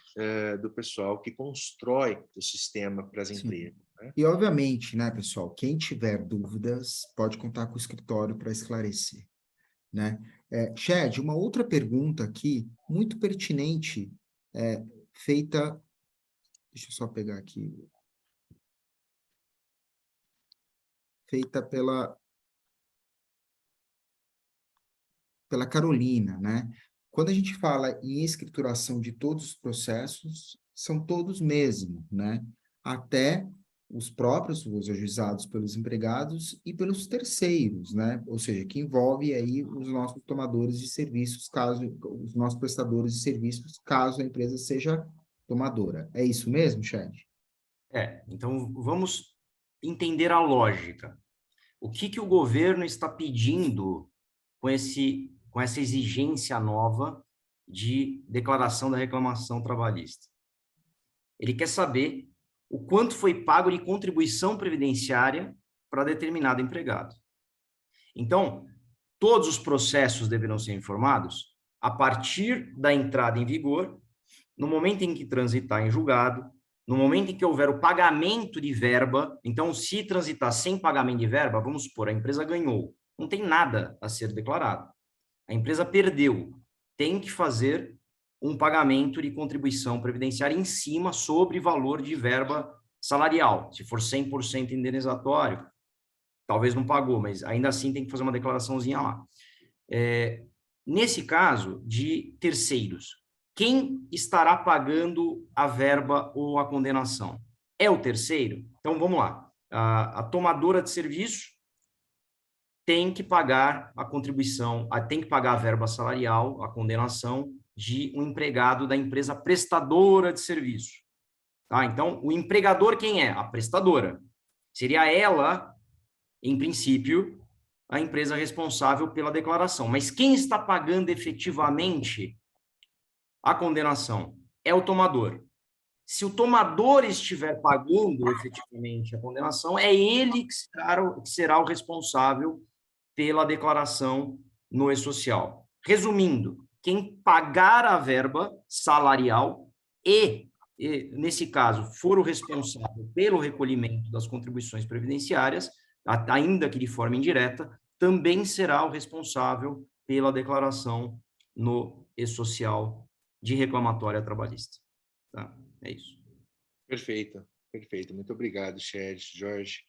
do pessoal que constrói o sistema para as empresas. Né? E, obviamente, né, pessoal, quem tiver dúvidas, pode contar com o escritório para esclarecer, né? Shed, uma outra pergunta aqui, muito pertinente, feita... Deixa eu só pegar aqui. Feita pela pela Carolina, né? Quando a gente fala em escrituração de todos os processos, são todos mesmo, né? Até os próprios, os ajuizados pelos empregados e pelos terceiros, né? Ou seja, que envolve aí os nossos tomadores de serviços, caso os nossos prestadores de serviços, caso a empresa seja tomadora. É isso mesmo, Chad? Então vamos entender a lógica. O que o governo está pedindo com essa exigência nova de declaração da reclamação trabalhista? Ele quer saber o quanto foi pago de contribuição previdenciária para determinado empregado. Então, todos os processos deverão ser informados a partir da entrada em vigor, no momento em que transitar em julgado, no momento em que houver o pagamento de verba. Então, se transitar sem pagamento de verba, vamos supor, a empresa ganhou, não tem nada a ser declarado. A empresa perdeu, tem que fazer um pagamento de contribuição previdenciária em cima sobre valor de verba salarial. Se for 100% indenizatório, talvez não pagou, mas ainda assim tem que fazer uma declaraçãozinha lá. Nesse caso de terceiros, quem estará pagando a verba ou a condenação? É o terceiro? Então, vamos lá. A tomadora de serviço tem que pagar a contribuição, tem que pagar a verba salarial, a condenação de um empregado da empresa prestadora de serviço. Tá? Então, o empregador quem é? A prestadora. Seria ela, em princípio, a empresa responsável pela declaração. Mas quem está pagando efetivamente a condenação? É o tomador. Se o tomador estiver pagando efetivamente a condenação, é ele que será o responsável pela declaração no E-Social. Resumindo, quem pagar a verba salarial e, nesse caso, for o responsável pelo recolhimento das contribuições previdenciárias, ainda que de forma indireta, também será o responsável pela declaração no E-Social de reclamatória trabalhista. Tá? É isso. Perfeito, perfeito. Muito obrigado, Chad, Jorge.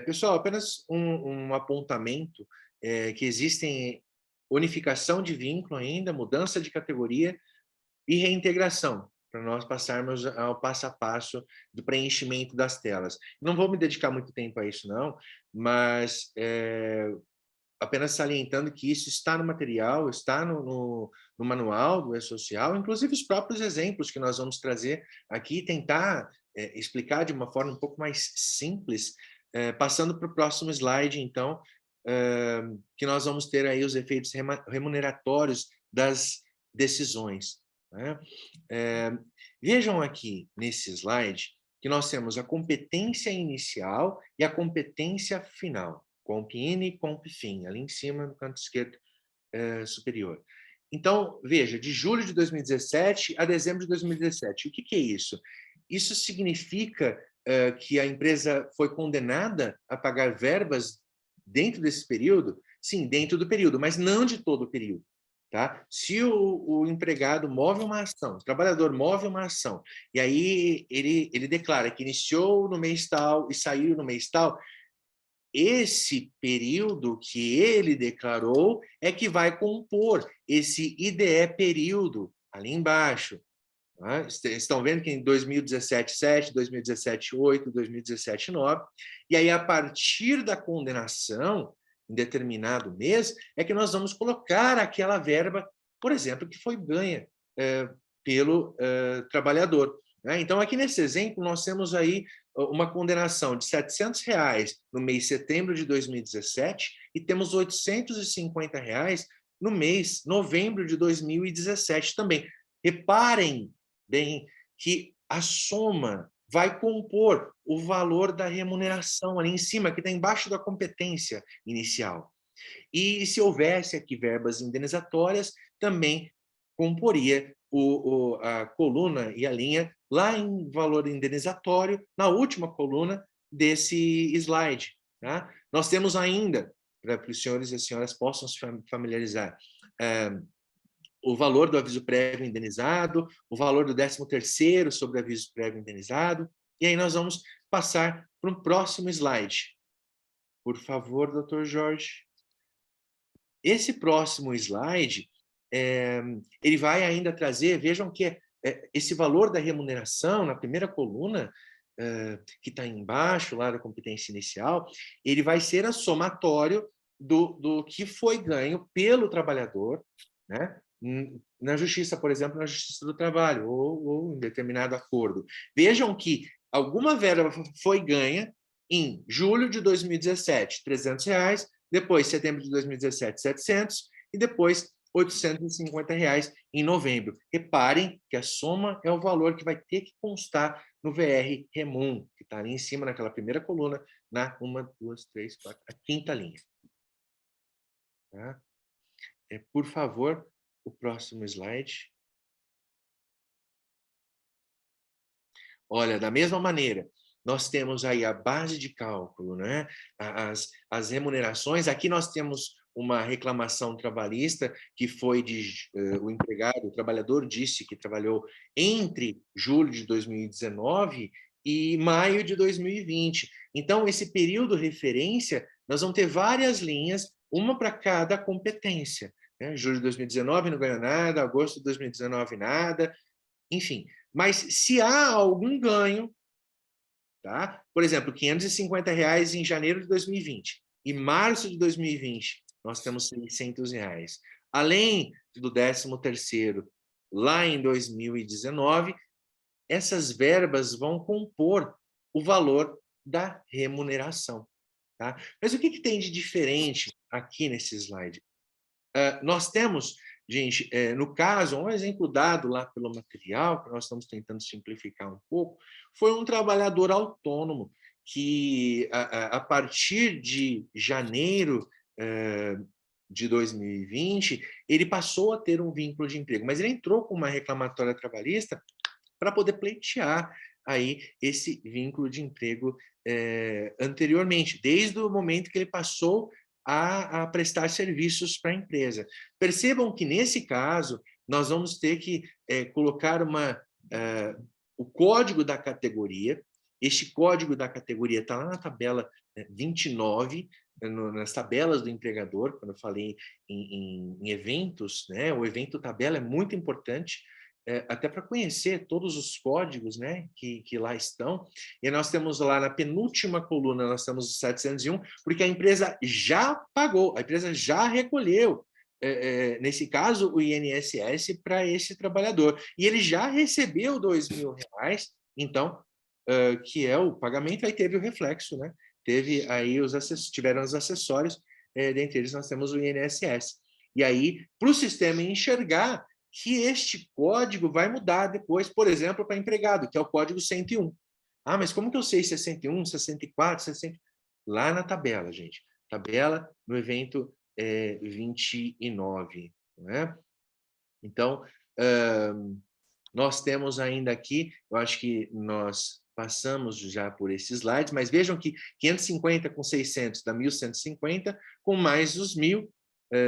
Pessoal, apenas um apontamento, que existem unificação de vínculo ainda, mudança de categoria e reintegração, para nós passarmos ao passo a passo do preenchimento das telas. Não vou me dedicar muito tempo a isso, não, mas apenas salientando que isso está no material, está no manual do E-Social, inclusive os próprios exemplos que nós vamos trazer aqui, tentar explicar de uma forma um pouco mais simples, passando para o próximo slide, então, que nós vamos ter aí os efeitos remuneratórios das decisões. Né? Vejam aqui nesse slide que nós temos a competência inicial e a competência final. Comp-in e Comp-fin, ali em cima, no canto esquerdo superior. Então, veja, de julho de 2017 a dezembro de 2017. O que é isso? Isso significa que a empresa foi condenada a pagar verbas dentro desse período? Sim, dentro do período, mas não de todo o período. Tá? Se o empregado move uma ação, o trabalhador move uma ação, e aí ele declara que iniciou no mês tal e saiu no mês tal, esse período que ele declarou é que vai compor esse IDE período ali embaixo. Tá? Estão vendo que em 2017, 7, 2017, 8, 2017, 9, e aí a partir da condenação, em determinado mês, é que nós vamos colocar aquela verba, por exemplo, que foi ganha pelo trabalhador. Né? Então, aqui nesse exemplo, nós temos aí uma condenação de R$700 no mês de setembro de 2017 e temos R$850 no mês de novembro de 2017 também. Reparem bem que a soma vai compor o valor da remuneração ali em cima, que está embaixo da competência inicial. E se houvesse aqui verbas indenizatórias, também comporia a coluna e a linha lá em valor indenizatório, na última coluna desse slide. Tá? Nós temos ainda, para que os senhores e as senhoras possam se familiarizar, o valor do aviso prévio indenizado, o valor do 13º sobre o aviso prévio indenizado, e aí nós vamos passar para o próximo slide. Por favor, Dr. Jorge. Esse próximo slide, ele vai ainda trazer, vejam que esse valor da remuneração, na primeira coluna, que está embaixo, lá da competência inicial, ele vai ser a somatório do que foi ganho pelo trabalhador, né? Na justiça, por exemplo, na justiça do trabalho, ou em determinado acordo. Vejam que alguma verba foi ganha em julho de 2017, R$300, depois, setembro de 2017, 700, e depois, R$850 em novembro. Reparem que a soma é o valor que vai ter que constar no VR Remum, que está ali em cima, naquela primeira coluna, na 1, 2, 3, 4, a quinta linha. Tá? Por favor, o próximo slide. Olha, da mesma maneira, nós temos aí a base de cálculo, né? As remunerações. Aqui nós temos uma reclamação trabalhista que foi o empregado, o trabalhador disse que trabalhou entre julho de 2019 e maio de 2020. Então, esse período referência, nós vamos ter várias linhas, uma para cada competência. Né? Julho de 2019 não ganhou nada, agosto de 2019 nada, enfim. Mas se há algum ganho, tá? Por exemplo, R$550 em janeiro de 2020 e março de 2020, nós temos R$600. Além do 13º lá em 2019, essas verbas vão compor o valor da remuneração. Tá? Mas o que tem de diferente aqui nesse slide? Nós temos, gente, no caso, um exemplo dado lá pelo material, que nós estamos tentando simplificar um pouco, foi um trabalhador autônomo que, a partir de janeiro de 2020, ele passou a ter um vínculo de emprego, mas ele entrou com uma reclamatória trabalhista para poder pleitear aí esse vínculo de emprego anteriormente, desde o momento que ele passou a prestar serviços para a empresa. Percebam que, nesse caso, nós vamos ter que colocar o código da categoria. Este código da categoria está lá na tabela 29, nas tabelas do empregador, quando eu falei em eventos, né? O evento tabela é muito importante, até para conhecer todos os códigos, né, que lá estão. E nós temos lá na penúltima coluna, nós temos o 701, porque a empresa já pagou, a empresa já recolheu, nesse caso, o INSS para esse trabalhador. E ele já recebeu R$2.000, então, que é o pagamento, aí teve o reflexo, né? Teve aí tiveram os acessórios, dentre eles nós temos o INSS. E aí, para o sistema enxergar que este código vai mudar depois, por exemplo, para empregado, que é o código 101. Ah, mas como que eu sei 61, 64, 60? Lá na tabela, gente. Tabela no evento 29. Né? Então, nós temos ainda aqui, eu acho que nós passamos já por esses slides, mas vejam que 550 com 600 dá 1.150, com mais os 1.000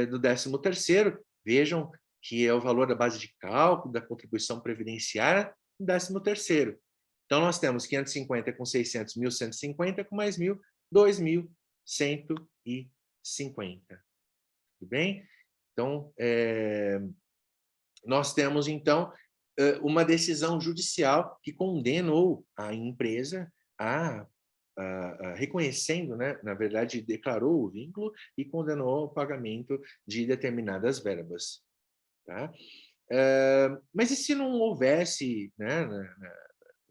do 13º, vejam que é o valor da base de cálculo da contribuição previdenciária do 13º. Então, nós temos 550 com 600, 1.150, com mais 1.000, 2.150. Tudo bem? Então, nós temos, então, uma decisão judicial que condenou a empresa reconhecendo, né, na verdade, declarou o vínculo e condenou o pagamento de determinadas verbas. Tá? Mas e se não houvesse, né,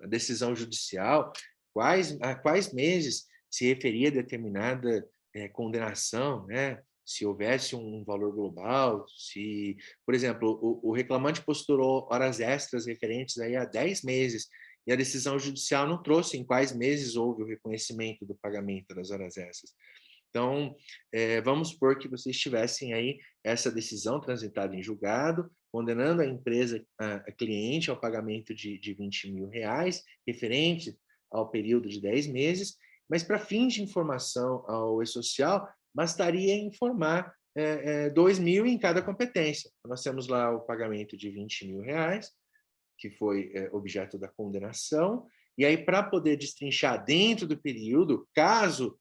na decisão judicial, a quais meses se referia determinada condenação, né? Se houvesse um valor global, se, por exemplo, o reclamante postulou horas extras referentes aí a 10 meses, e a decisão judicial não trouxe em quais meses houve o reconhecimento do pagamento das horas extras. Então, vamos supor que vocês tivessem aí essa decisão transitada em julgado, condenando a empresa, a cliente, ao pagamento de R$20.000, referente ao período de 10 meses, mas para fins de informação ao E-Social, bastaria informar 2.000 em cada competência. Nós temos lá o pagamento de R$20.000, que foi objeto da condenação, e aí, para poder destrinchar dentro do período, caso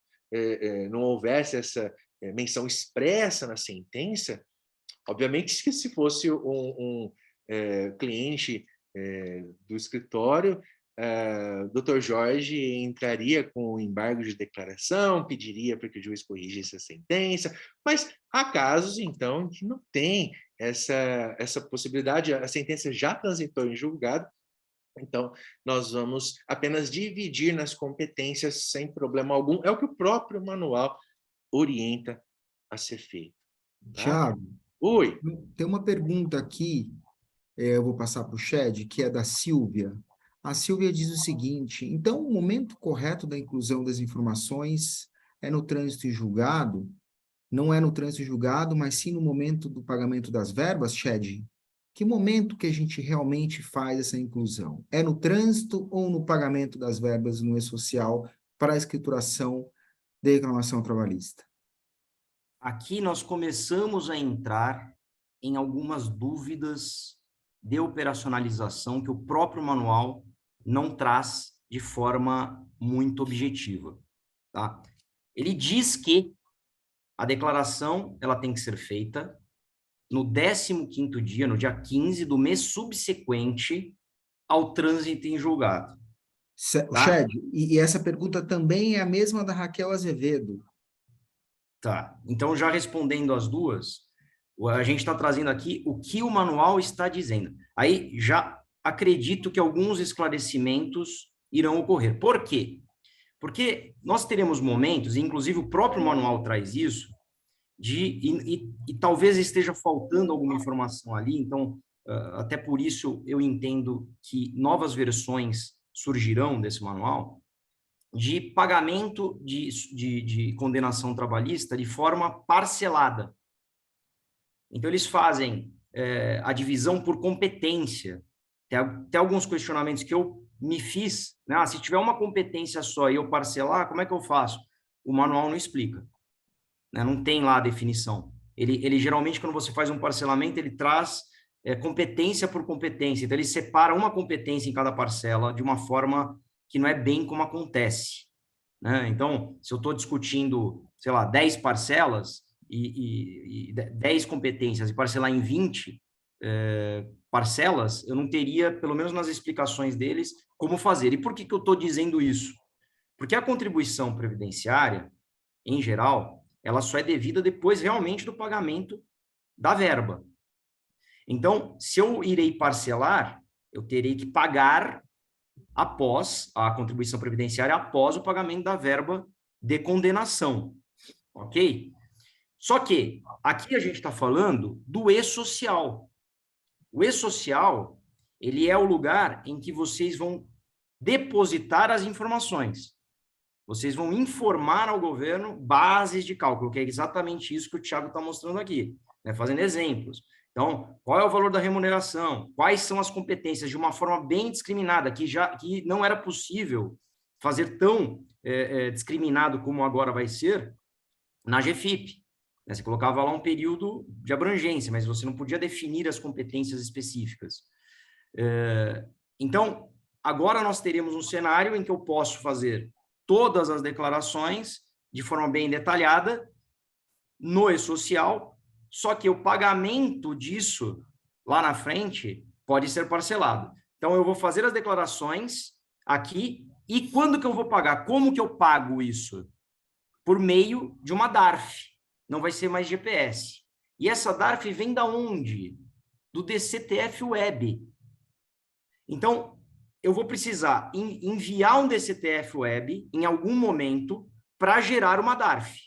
não houvesse essa menção expressa na sentença, obviamente que se fosse um cliente do escritório, Dr. Jorge entraria com embargo de declaração, pediria para que o juiz corrigisse a sentença, mas há casos, então, que não tem essa possibilidade, a sentença já transitou em julgado, então nós vamos apenas dividir nas competências sem problema algum, é o que o próprio manual orienta a ser feito. Tá? Tiago, Oi. tem uma pergunta aqui, eu vou passar para o Shed, que é da Silvia. A Silvia diz o seguinte: então, o momento correto da inclusão das informações é no trânsito em julgado? Não é no trânsito em julgado, mas sim no momento do pagamento das verbas, Shed? Que momento que a gente realmente faz essa inclusão? É no trânsito ou no pagamento das verbas no e-social para a escrituração da reclamação trabalhista? Aqui nós começamos a entrar em algumas dúvidas de operacionalização que o próprio manual não traz de forma muito objetiva. Tá? Ele diz que a declaração ela tem que ser feita no 15º dia, no dia 15 do mês subsequente ao trânsito em julgado. Tá? Shed, e essa pergunta também é a mesma da Raquel Azevedo. Tá, então já respondendo as duas, a gente está trazendo aqui o que o manual está dizendo. Aí já acredito que alguns esclarecimentos irão ocorrer. Por quê? Porque nós teremos momentos, e inclusive o próprio manual traz isso, e talvez esteja faltando alguma informação ali, então, até por isso eu entendo que novas versões surgirão desse manual, de pagamento de condenação trabalhista de forma parcelada. Então, eles fazem a divisão por competência. Tem alguns questionamentos que eu me fiz, né? Se tiver uma competência só e eu parcelar, como é que eu faço? O manual não explica. Né? Não tem lá a definição. Ele geralmente, quando você faz um parcelamento, ele traz competência por competência. Então, ele separa uma competência em cada parcela de uma forma que não é bem como acontece. Né? Então, se eu estou discutindo, sei lá, 10 parcelas e 10 competências e parcelar em 20 parcelas, eu não teria, pelo menos nas explicações deles, como fazer. E por que eu estou dizendo isso? Porque a contribuição previdenciária, em geral, ela só é devida depois realmente do pagamento da verba. Então, se eu irei parcelar, eu terei que pagar após a contribuição previdenciária, após o pagamento da verba de condenação, ok? Só que aqui a gente está falando do e-social. O e-social, ele é o lugar em que vocês vão depositar as informações. Vocês vão informar ao governo bases de cálculo, que é exatamente isso que o Thiago está mostrando aqui, né? Fazendo exemplos. Então, qual é o valor da remuneração? Quais são as competências? De uma forma bem discriminada, que não era possível fazer tão discriminado como agora vai ser na GFIP. Né? Você colocava lá um período de abrangência, mas você não podia definir as competências específicas. Então, agora nós teremos um cenário em que eu posso fazer todas as declarações de forma bem detalhada no e-social, só que o pagamento disso lá na frente pode ser parcelado. Então, eu vou fazer as declarações aqui e quando que eu vou pagar? Como que eu pago isso? Por meio de uma DARF. Não vai ser mais GPS. E essa DARF vem da onde? Do DCTF Web. Então, eu vou precisar enviar um DCTF Web em algum momento para gerar uma DARF.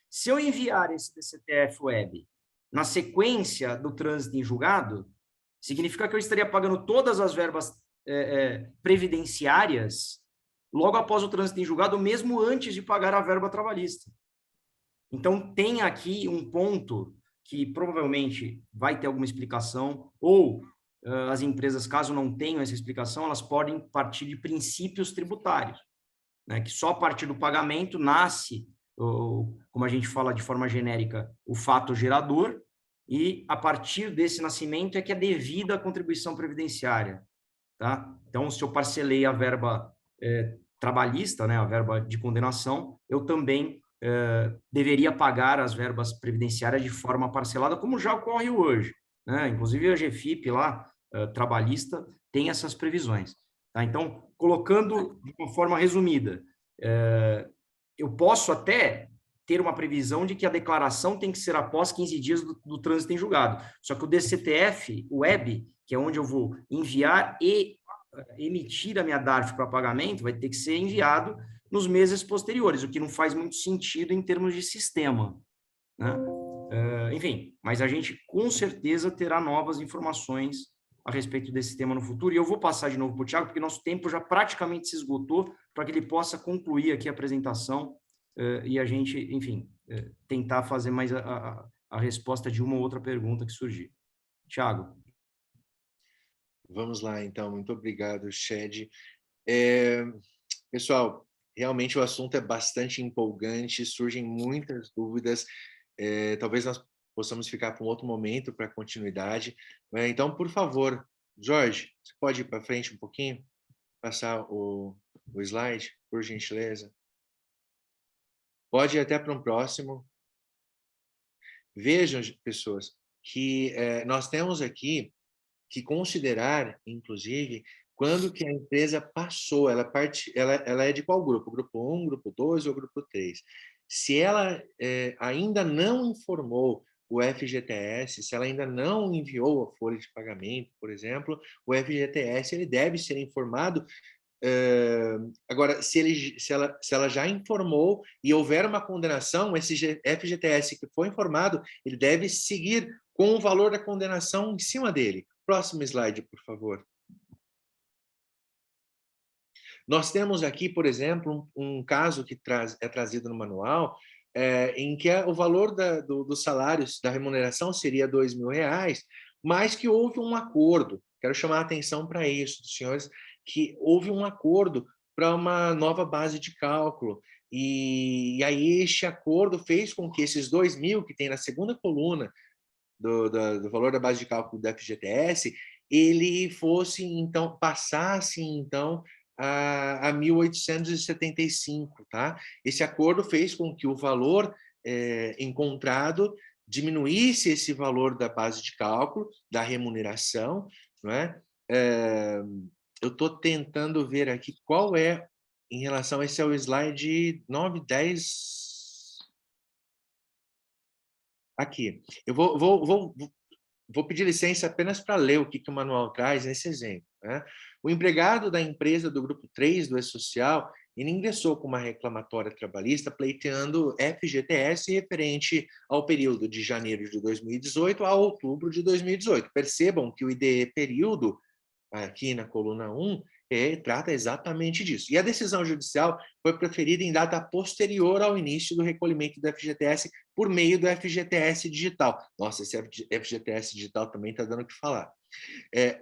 Se eu enviar esse DCTF Web na sequência do trânsito em julgado, significa que eu estaria pagando todas as verbas previdenciárias logo após o trânsito em julgado, mesmo antes de pagar a verba trabalhista. Então, tem aqui um ponto que provavelmente vai ter alguma explicação, ou as empresas, caso não tenham essa explicação, elas podem partir de princípios tributários, né? Que só a partir do pagamento nasce, como a gente fala de forma genérica, o fato gerador, e a partir desse nascimento é que é devida a contribuição previdenciária. Tá? Então, se eu parcelei a verba trabalhista, né, a verba de condenação, eu também deveria pagar as verbas previdenciárias de forma parcelada, como já ocorre hoje, né? Inclusive a GFIP lá, trabalhista, tem essas previsões. Tá? Então, colocando de uma forma resumida, eu posso até ter uma previsão de que a declaração tem que ser após 15 dias do trânsito em julgado. Só que o DCTF, o web, que é onde eu vou enviar e emitir a minha DARF para pagamento, vai ter que ser enviado nos meses posteriores, o que não faz muito sentido em termos de sistema, né? Enfim, mas a gente com certeza terá novas informações a respeito desse tema no futuro, e eu vou passar de novo para o Thiago, porque nosso tempo já praticamente se esgotou, para que ele possa concluir aqui a apresentação e a gente, enfim, tentar fazer mais a resposta de uma ou outra pergunta que surgir. Thiago. Vamos lá, então. Muito obrigado, Shed. Pessoal, realmente o assunto é bastante empolgante, surgem muitas dúvidas. Talvez nós possamos ficar para um outro momento para continuidade. Então, por favor, Jorge, você pode ir para frente um pouquinho? Passar o slide, por gentileza? Pode ir até para um próximo. Vejam, pessoas, que nós temos aqui que considerar, inclusive, quando que a empresa passou, ela é de qual grupo? Grupo 1, grupo 2 ou grupo 3? Se ela ainda não informou o FGTS, se ela ainda não enviou a folha de pagamento, por exemplo, o FGTS ele deve ser informado. Agora, se ela já informou e houver uma condenação, esse FGTS que foi informado, ele deve seguir com o valor da condenação em cima dele. Próximo slide, por favor. Nós temos aqui, por exemplo, um caso que é trazido no manual, em que o valor dos salários, da remuneração seria R$2.000, mas que houve um acordo. Quero chamar a atenção para isso, dos senhores, que houve um acordo para uma nova base de cálculo. E aí este acordo fez com que esses 2.000 que tem na segunda coluna do valor da base de cálculo do FGTS, ele fosse, então, passasse, então, a 1.875, tá? Esse acordo fez com que o valor encontrado diminuísse esse valor da base de cálculo, da remuneração, não é? Eu estou tentando ver aqui qual é, em relação a esse é o slide 9, 10... Aqui, eu vou pedir licença apenas para ler o que o manual traz nesse exemplo, né? O empregado da empresa do grupo 3 do E-Social, ele ingressou com uma reclamatória trabalhista pleiteando FGTS referente ao período de janeiro de 2018 a outubro de 2018. Percebam que o IDE período, aqui na coluna 1, trata exatamente disso. E a decisão judicial foi proferida em data posterior ao início do recolhimento do FGTS por meio do FGTS digital. Nossa, esse FGTS digital também está dando o que falar.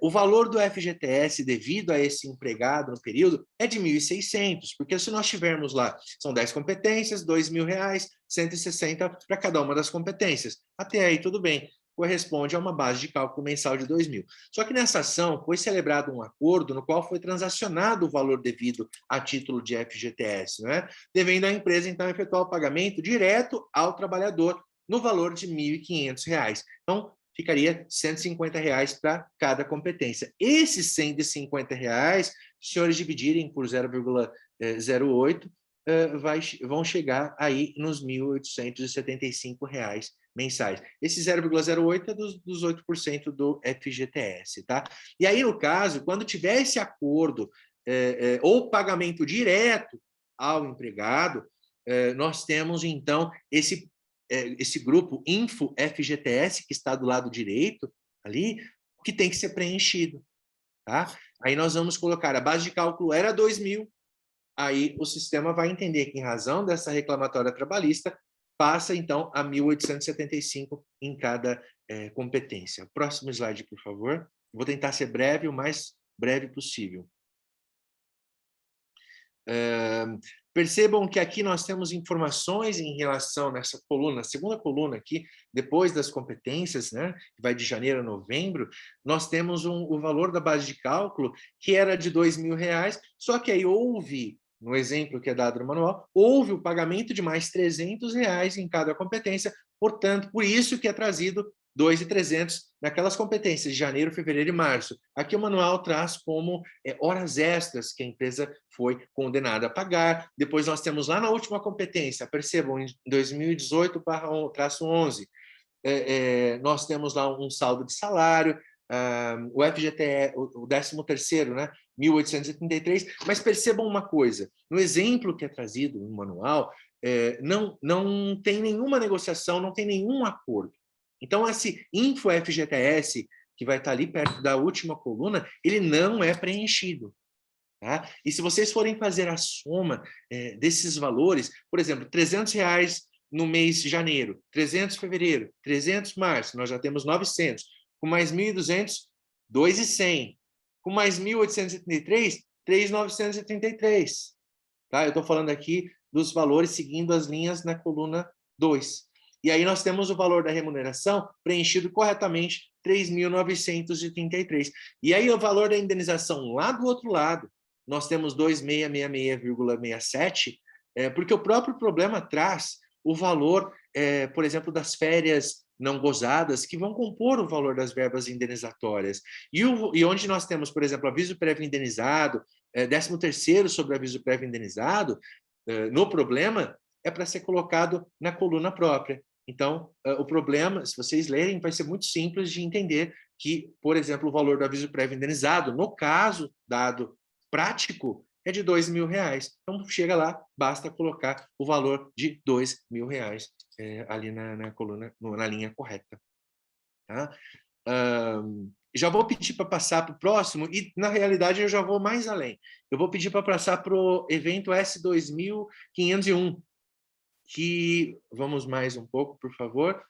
O valor do FGTS devido a esse empregado no período é de 1.600, porque se nós tivermos lá, são 10 competências, R$2.000, 160 para cada uma das competências. Até aí tudo bem, corresponde a uma base de cálculo mensal de 2.000. Só que nessa ação foi celebrado um acordo no qual foi transacionado o valor devido a título de FGTS, né? Devendo a empresa, então, efetuar o pagamento direto ao trabalhador no valor de R$1.500. Então, ficaria R$150 para cada competência. Esses R$150, se os senhores dividirem por 0,08, vão chegar aí nos R$1.875 mensais. Esse 0,08 é dos 8% do FGTS, tá? E aí, no caso, quando tiver esse acordo ou pagamento direto ao empregado, nós temos, então, esse grupo Info FGTS, que está do lado direito, ali, que tem que ser preenchido, tá? Aí nós vamos colocar, a base de cálculo era 2.000, aí o sistema vai entender que, em razão dessa reclamatória trabalhista, passa, então, a 1.875 em cada competência. Próximo slide, por favor. Vou tentar ser breve, o mais breve possível. Percebam que aqui nós temos informações em relação nessa coluna, segunda coluna aqui, depois das competências, né, que vai de janeiro a novembro, nós temos o valor da base de cálculo que era de R$2.000, só que aí houve no exemplo que é dado no manual, houve o pagamento de mais R$300 em cada competência, portanto, por isso que é trazido 2.300 naquelas competências de janeiro, fevereiro e março. Aqui o manual traz como horas extras que a empresa foi condenada a pagar. Depois nós temos lá na última competência, percebam, em 2018/11, nós temos lá um saldo de salário, o FGTE, o 13º, né, 1.833, mas percebam uma coisa, no exemplo que é trazido no manual, não tem nenhuma negociação, não tem nenhum acordo. Então, esse info FGTS, que vai estar ali perto da última coluna, ele não é preenchido. Tá? E se vocês forem fazer a soma desses valores, por exemplo, R$300 no mês de janeiro, 300 em fevereiro, 300 em março, nós já temos 900. Com mais 1.200, 2.100. Com mais 1.833, 3.933. Tá? Eu estou falando aqui dos valores seguindo as linhas na coluna 2. E aí nós temos o valor da remuneração preenchido corretamente, 3.933. E aí o valor da indenização lá do outro lado, nós temos 2.666,67, porque o próprio problema traz o valor, por exemplo, das férias não gozadas, que vão compor o valor das verbas indenizatórias. E onde nós temos, por exemplo, aviso prévio indenizado, 13º sobre aviso prévio indenizado, no problema, é para ser colocado na coluna própria. Então, o problema, se vocês lerem, vai ser muito simples de entender que, por exemplo, o valor do aviso prévio indenizado, no caso dado prático, é de R$2.000. Então, chega lá, basta colocar o valor de R$2.000 ali na coluna, na linha correta. Tá? Já vou pedir para passar para o próximo, e na realidade eu já vou mais além. Eu vou pedir para passar para o evento S2501, que, vamos mais um pouco, por favor.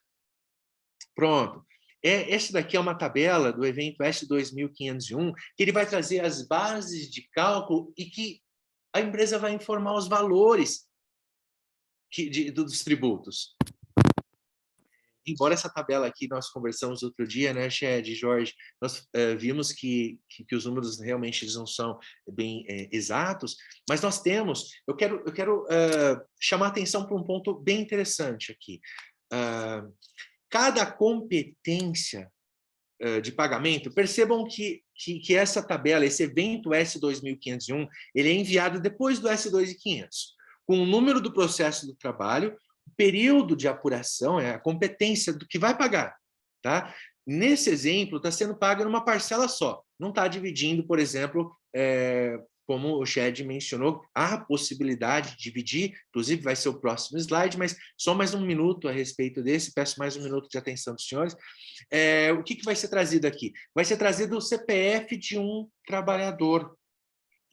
Pronto. Esse daqui é uma tabela do evento S2501, que ele vai trazer as bases de cálculo e que a empresa vai informar os valores dos tributos. Embora essa tabela aqui nós conversamos outro dia, né, Chad e Jorge, nós vimos que os números realmente não são bem exatos, mas nós temos, eu quero chamar a atenção para um ponto bem interessante aqui. Cada competência de pagamento, percebam que essa tabela, esse evento S2501, ele é enviado depois do S2500, com o número do processo do trabalho, o período de apuração, a competência do que vai pagar. Tá? Nesse exemplo, está sendo pago numa parcela só, não está dividindo, por exemplo, como o Chad mencionou, há a possibilidade de dividir, inclusive vai ser o próximo slide, mas só mais um minuto a respeito desse, peço mais um minuto de atenção dos senhores. O que vai ser trazido aqui? Vai ser trazido o CPF de um trabalhador.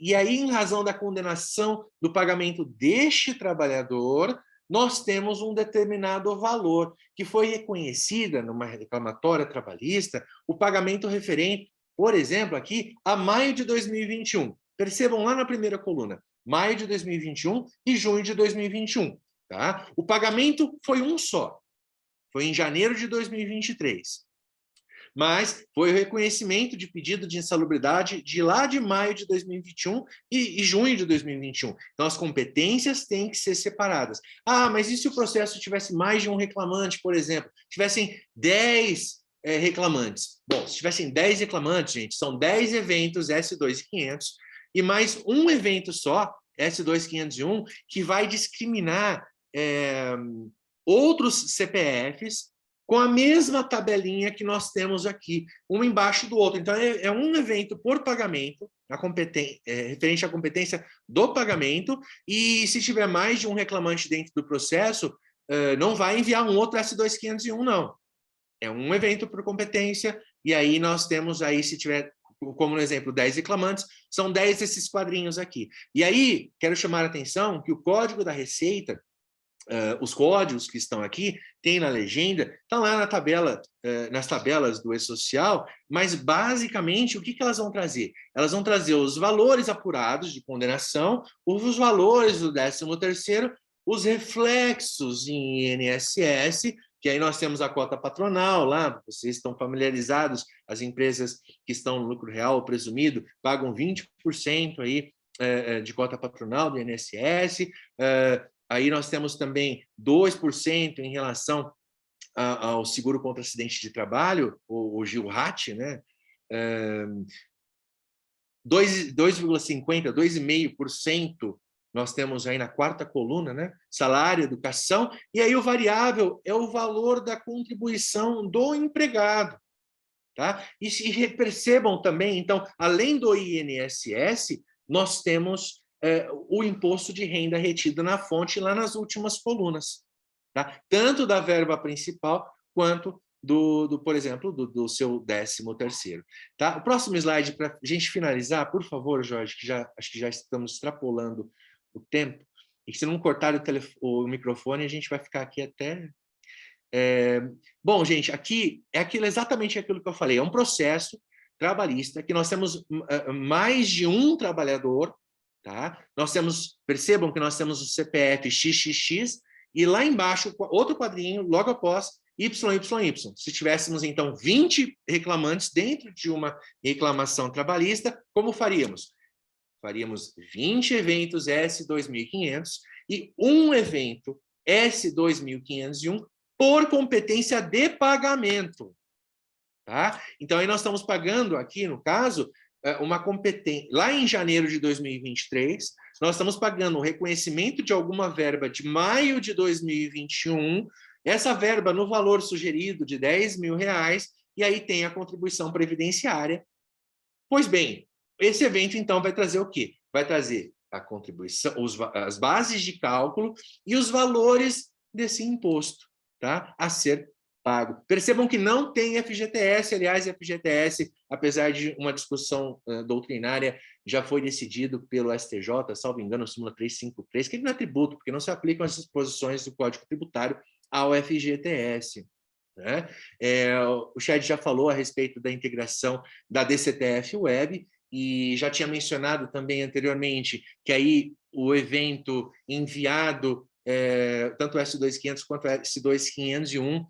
E aí, em razão da condenação do pagamento deste trabalhador, nós temos um determinado valor, que foi reconhecida numa reclamatória trabalhista, o pagamento referente, por exemplo, aqui, a maio de 2021. Percebam lá na primeira coluna, maio de 2021 e junho de 2021. Tá? O pagamento foi um só, foi em janeiro de 2023. Mas foi o reconhecimento de pedido de insalubridade de lá de maio de 2021 e junho de 2021. Então, as competências têm que ser separadas. Mas e se o processo tivesse mais de um reclamante, por exemplo? Tivessem 10 reclamantes. Bom, se tivessem 10 reclamantes, gente, são 10 eventos S2500 e mais um evento só, S2501, que vai discriminar outros CPFs com a mesma tabelinha que nós temos aqui, um embaixo do outro. Então, é um evento por pagamento, referente à competência do pagamento, e se tiver mais de um reclamante dentro do processo, não vai enviar um outro S2501, não. É um evento por competência, e aí nós temos aí, se tiver, como no exemplo, 10 reclamantes, são 10 desses quadrinhos aqui. E aí, quero chamar a atenção que o Código da Receita, os códigos que estão aqui, tem na legenda, estão lá na tabela, nas tabelas do E-Social, mas basicamente o que elas vão trazer? Elas vão trazer os valores apurados de condenação, os valores do 13º, os reflexos em INSS, que aí nós temos a cota patronal lá, vocês estão familiarizados, as empresas que estão no lucro real presumido pagam 20% aí de cota patronal do INSS, aí nós temos também 2% em relação ao seguro contra acidente de trabalho, o GILRAT, né? 2,50%, 2,5% nós temos aí na quarta coluna, né? Salário, educação, e aí o variável é o valor da contribuição do empregado. Tá? E percebam também, então, além do INSS, nós temos o imposto de renda retido na fonte lá nas últimas colunas. Tá? Tanto da verba principal quanto por exemplo, do seu 13º. Tá? O próximo slide, para a gente finalizar, por favor, Jorge, que acho que já estamos extrapolando o tempo, e que se não cortar o microfone, a gente vai ficar aqui até... Bom, gente, aqui é exatamente aquilo que eu falei, é um processo trabalhista que nós temos mais de um trabalhador, tá? Percebam que nós temos o CPF XXX e lá embaixo outro quadrinho, logo após YYY. Se tivéssemos, então, 20 reclamantes dentro de uma reclamação trabalhista, como faríamos? Faríamos 20 eventos S2500 e um evento S2501 por competência de pagamento. Tá? Então, aí nós estamos pagando aqui, no caso, uma competência... Lá em janeiro de 2023, nós estamos pagando o reconhecimento de alguma verba de maio de 2021, essa verba no valor sugerido de R$10.000, e aí tem a contribuição previdenciária. Pois bem, esse evento, então, vai trazer o quê? Vai trazer a contribuição, as bases de cálculo e os valores desse imposto, tá? A ser pago. Percebam que não tem FGTS, aliás, FGTS, apesar de uma discussão doutrinária, já foi decidido pelo STJ, salvo engano, súmula 353, que ele não é tributo, porque não se aplicam as disposições do Código Tributário ao FGTS. Né? O Chad já falou a respeito da integração da DCTF Web, e já tinha mencionado também anteriormente que aí o evento enviado, tanto o S2500 quanto o S2501,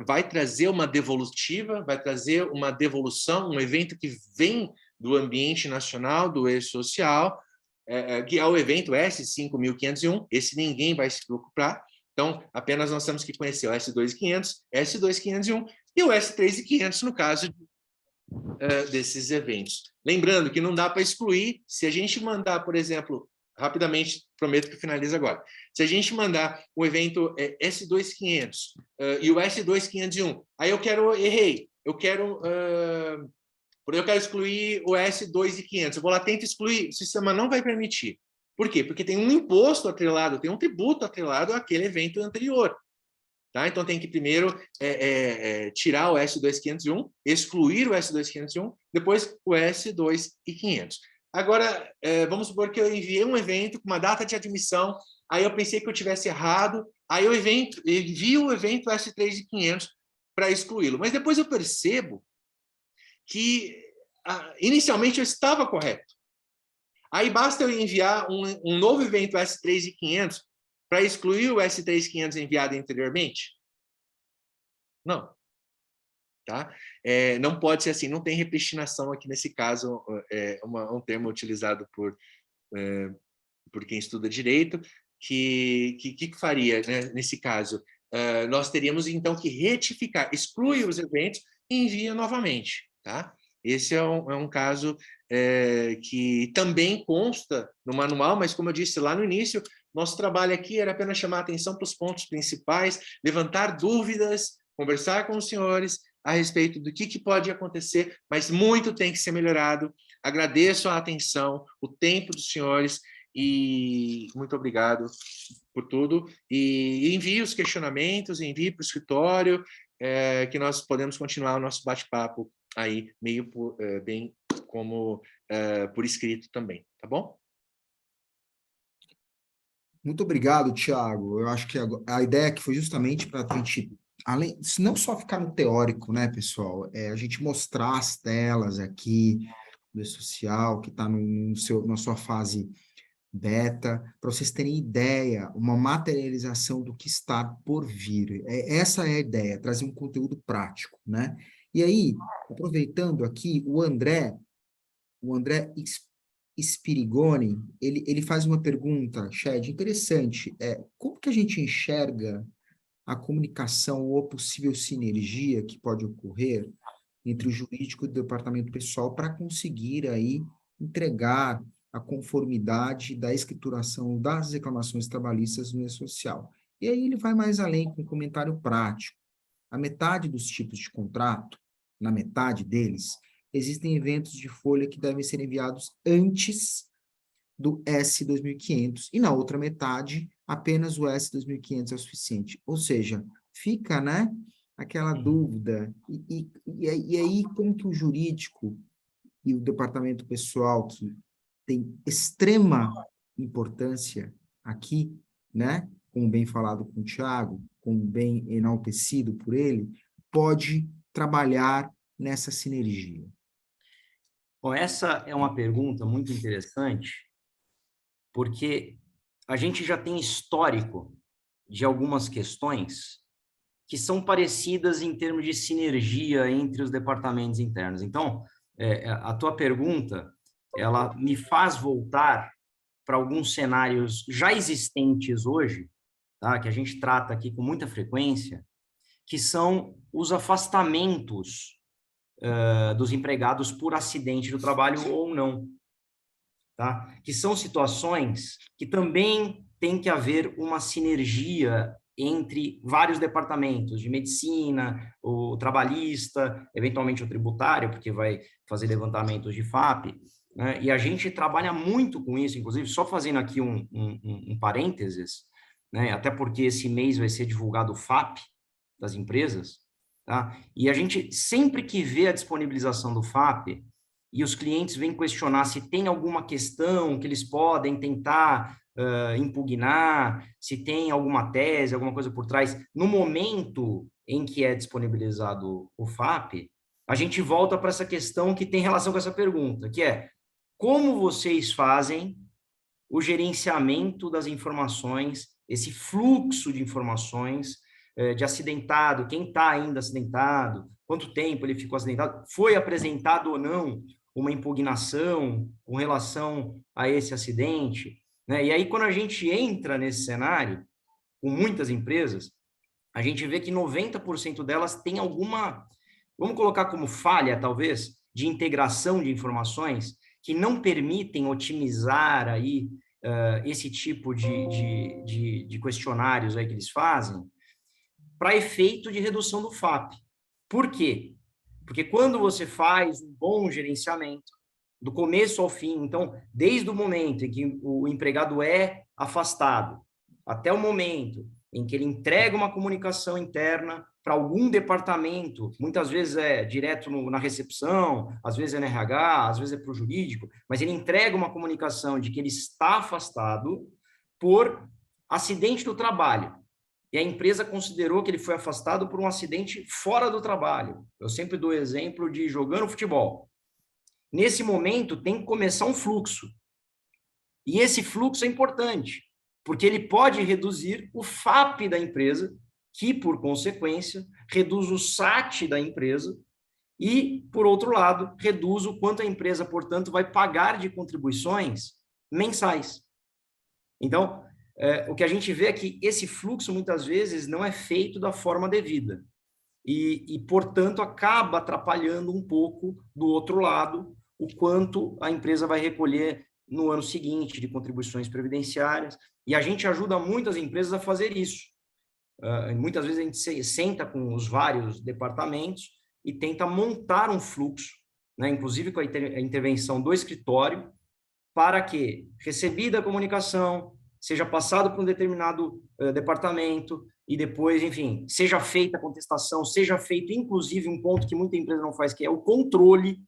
vai trazer uma devolutiva, vai trazer uma devolução, um evento que vem do ambiente nacional, do eixo social, que é o evento S5501, esse ninguém vai se preocupar, então apenas nós temos que conhecer o S2500, S2501 e o S3500 no caso desses eventos. Lembrando que não dá para excluir, se a gente mandar, por exemplo, rapidamente, prometo que finalizo agora, se a gente mandar o evento S2500 e o S2501, aí eu quero excluir o S2500, eu vou lá, tento excluir, o sistema não vai permitir. Por quê? Porque tem um imposto atrelado, tem um tributo atrelado àquele evento anterior. Tá? Então, tem que primeiro tirar o S2501, excluir o S2501, depois o S2500. Agora, vamos supor que eu enviei um evento com uma data de admissão, aí eu pensei que eu tivesse errado, aí eu envio o evento S3500 para excluí-lo. Mas depois eu percebo que, inicialmente, eu estava correto. Aí basta eu enviar um novo evento S3500 para excluir o S3500 enviado anteriormente? Não. Tá? Não pode ser assim, não tem repristinação aqui nesse caso, um termo utilizado por quem estuda direito, que faria, né, nesse caso? Nós teríamos, então, que retificar, exclui os eventos e envia novamente. Tá? Esse é um caso que também consta no manual, mas, como eu disse lá no início, nosso trabalho aqui era apenas chamar a atenção para os pontos principais, levantar dúvidas, conversar com os senhores a respeito do que pode acontecer, mas muito tem que ser melhorado. Agradeço a atenção, o tempo dos senhores, e muito obrigado por tudo. E envie os questionamentos, envie para o escritório, que nós podemos continuar o nosso bate-papo aí, meio bem como por escrito também, tá bom? Muito obrigado, Thiago. Eu acho que a ideia que foi justamente para a gente, não só ficar no teórico, né, pessoal? A gente mostrar as telas aqui do social, que está na sua fase beta, para vocês terem ideia, uma materialização do que está por vir. Essa é a ideia, trazer um conteúdo prático, né? E aí, aproveitando aqui, o André Spirigoni, ele faz uma pergunta, Shed, interessante. Como que a gente enxerga a comunicação ou a possível sinergia que pode ocorrer entre o jurídico e o departamento pessoal para conseguir aí entregar a conformidade da escrituração das reclamações trabalhistas no E-Social? E aí ele vai mais além com um comentário prático. A metade dos tipos de contrato, na metade deles, existem eventos de folha que devem ser enviados antes do S2500 e na outra metade, apenas o S2500 é o suficiente. Ou seja, fica, né, aquela dúvida. E aí, como que o jurídico e o departamento pessoal, que tem extrema importância aqui, né, como bem falado com o Thiago, como bem enaltecido por ele, pode trabalhar nessa sinergia? Bom, essa é uma pergunta muito interessante, porque a gente já tem histórico de algumas questões que são parecidas em termos de sinergia entre os departamentos internos. Então, a tua pergunta, ela me faz voltar para alguns cenários já existentes hoje, tá? Que a gente trata aqui com muita frequência, que são os afastamentos dos empregados por acidente do trabalho ou não, tá? Que são situações que também tem que haver uma sinergia entre vários departamentos de medicina, o trabalhista, eventualmente o tributário, porque vai fazer levantamentos de FAP, né? E a gente trabalha muito com isso, inclusive, só fazendo aqui um parênteses, né? Até porque esse mês vai ser divulgado o FAP das empresas, tá? E a gente, sempre que vê a disponibilização do FAP, e os clientes vêm questionar se tem alguma questão que eles podem tentar impugnar, se tem alguma tese, alguma coisa por trás. No momento em que é disponibilizado o FAP, a gente volta para essa questão que tem relação com essa pergunta, que é como vocês fazem o gerenciamento das informações, esse fluxo de informações de acidentado, quem está ainda acidentado, quanto tempo ele ficou acidentado, foi apresentado ou não uma impugnação com relação a esse acidente, né? E aí, quando a gente entra nesse cenário, com muitas empresas, a gente vê que 90% delas têm alguma, vamos colocar como falha, talvez, de integração de informações que não permitem otimizar aí esse tipo de questionários aí que eles fazem para efeito de redução do FAP. Por quê? Porque quando você faz um bom gerenciamento, do começo ao fim, então, desde o momento em que o empregado é afastado, até o momento em que ele entrega uma comunicação interna para algum departamento, muitas vezes é direto na recepção, às vezes é no RH, às vezes é para o jurídico, mas ele entrega uma comunicação de que ele está afastado por acidente do trabalho. E a empresa considerou que ele foi afastado por um acidente fora do trabalho. Eu sempre dou exemplo de jogando futebol. Nesse momento, tem que começar um fluxo. E esse fluxo é importante, porque ele pode reduzir o FAP da empresa, que, por consequência, reduz o SAT da empresa e, por outro lado, reduz o quanto a empresa, portanto, vai pagar de contribuições mensais. Então, o que a gente vê é que esse fluxo, muitas vezes, não é feito da forma devida. E, portanto, acaba atrapalhando um pouco, do outro lado, o quanto a empresa vai recolher no ano seguinte de contribuições previdenciárias. E a gente ajuda muitas empresas a fazer isso. Muitas vezes a gente senta com os vários departamentos e tenta montar um fluxo, né, inclusive com a intervenção do escritório, para que, recebida a comunicação, seja passado para um determinado departamento e depois, enfim, seja feita a contestação, seja feito, inclusive, um ponto que muita empresa não faz, que é o controle,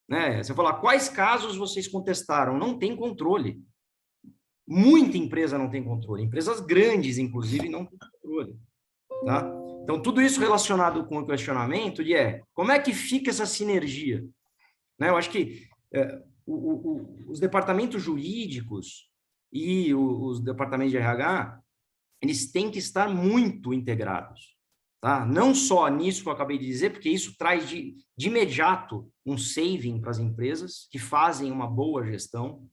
né? Você fala, quais casos vocês contestaram? Não tem controle. Muita empresa não tem controle. Empresas grandes, inclusive, não têm controle, tá? Então, tudo isso relacionado com o questionamento como é que fica essa sinergia? Né? Eu acho que os departamentos jurídicos e os departamentos de RH, eles têm que estar muito integrados. Tá? Não só nisso que eu acabei de dizer, porque isso traz de imediato um saving para as empresas que fazem uma boa gestão,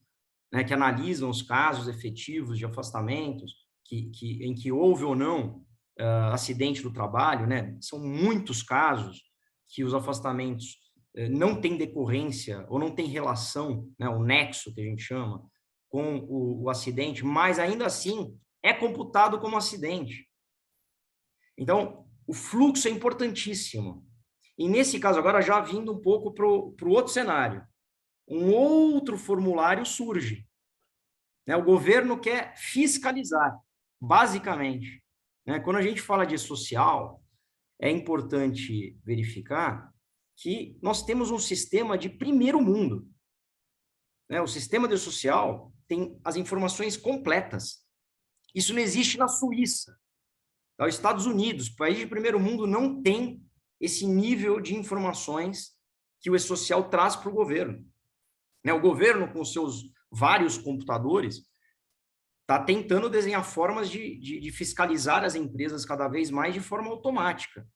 né, que analisam os casos efetivos de afastamentos, em que houve ou não acidente do trabalho, né? São muitos casos que os afastamentos não têm decorrência ou não têm relação, né, o nexo que a gente chama, com o acidente, mas ainda assim é computado como acidente. Então, o fluxo é importantíssimo. E nesse caso agora, já vindo um pouco para o outro cenário, um outro formulário surge. Né? O governo quer fiscalizar, basicamente. Né? Quando a gente fala de social, é importante verificar que nós temos um sistema de primeiro mundo. Né? O sistema de social tem as informações completas. Isso não existe na Suíça. Os Estados Unidos, país de primeiro mundo, não tem esse nível de informações que o E-Social traz para o governo. Né? O governo, com seus vários computadores, está tentando desenhar formas de fiscalizar as empresas cada vez mais de forma automática.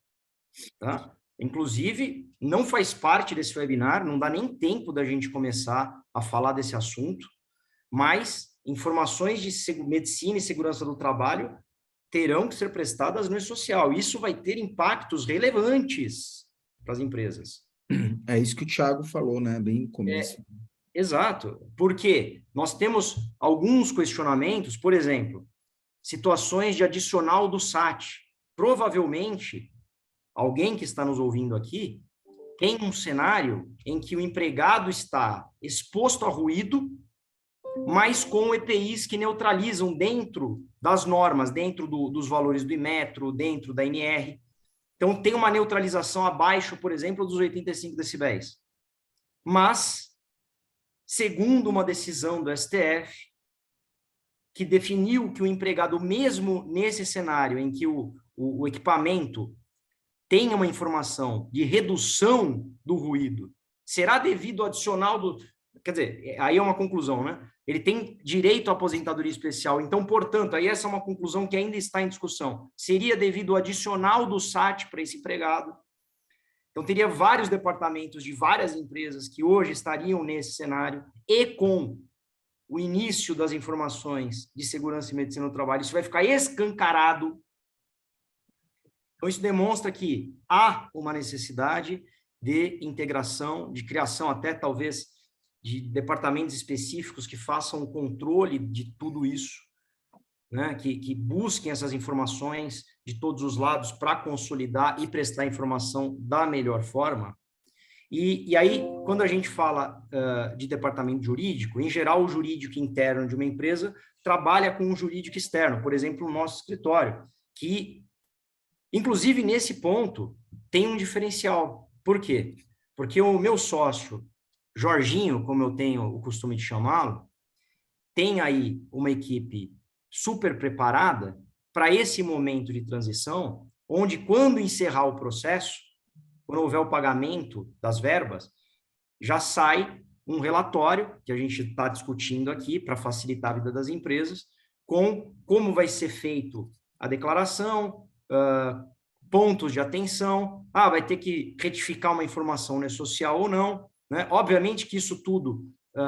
Tá? Inclusive, não faz parte desse webinar, não dá nem tempo da gente começar a falar desse assunto, mas informações de medicina e segurança do trabalho terão que ser prestadas no E-Social. Isso vai ter impactos relevantes para as empresas. É isso que o Thiago falou, né? Bem no começo. Exato. Porque nós temos alguns questionamentos, por exemplo, situações de adicional do SAT. Provavelmente, alguém que está nos ouvindo aqui tem um cenário em que o empregado está exposto a ruído, mas com EPIs que neutralizam dentro das normas, dentro dos valores do Inmetro, dentro da NR. Então, tem uma neutralização abaixo, por exemplo, dos 85 decibéis. Mas, segundo uma decisão do STF, que definiu que o empregado, mesmo nesse cenário em que o equipamento tenha uma informação de redução do ruído, será devido ao adicional do... Quer dizer, aí é uma conclusão, né? Ele tem direito à aposentadoria especial. Então, portanto, aí essa é uma conclusão que ainda está em discussão. Seria devido ao adicional do SAT para esse empregado. Então, teria vários departamentos de várias empresas que hoje estariam nesse cenário e com o início das informações de segurança e medicina do trabalho, isso vai ficar escancarado. Então, isso demonstra que há uma necessidade de integração, de criação até, talvez, de departamentos específicos que façam o controle de tudo isso, né? Que busquem essas informações de todos os lados para consolidar e prestar informação da melhor forma. E aí, quando a gente fala de departamento jurídico, em geral, o jurídico interno de uma empresa trabalha com um jurídico externo, por exemplo, o nosso escritório, que, inclusive, nesse ponto, tem um diferencial. Por quê? Porque o meu sócio, Jorginho, como eu tenho o costume de chamá-lo, tem aí uma equipe super preparada para esse momento de transição, onde, quando encerrar o processo, quando houver o pagamento das verbas, já sai um relatório, que a gente está discutindo aqui, para facilitar a vida das empresas, com como vai ser feito a declaração, pontos de atenção, vai ter que retificar uma informação não é social ou não, né? Obviamente que isso tudo,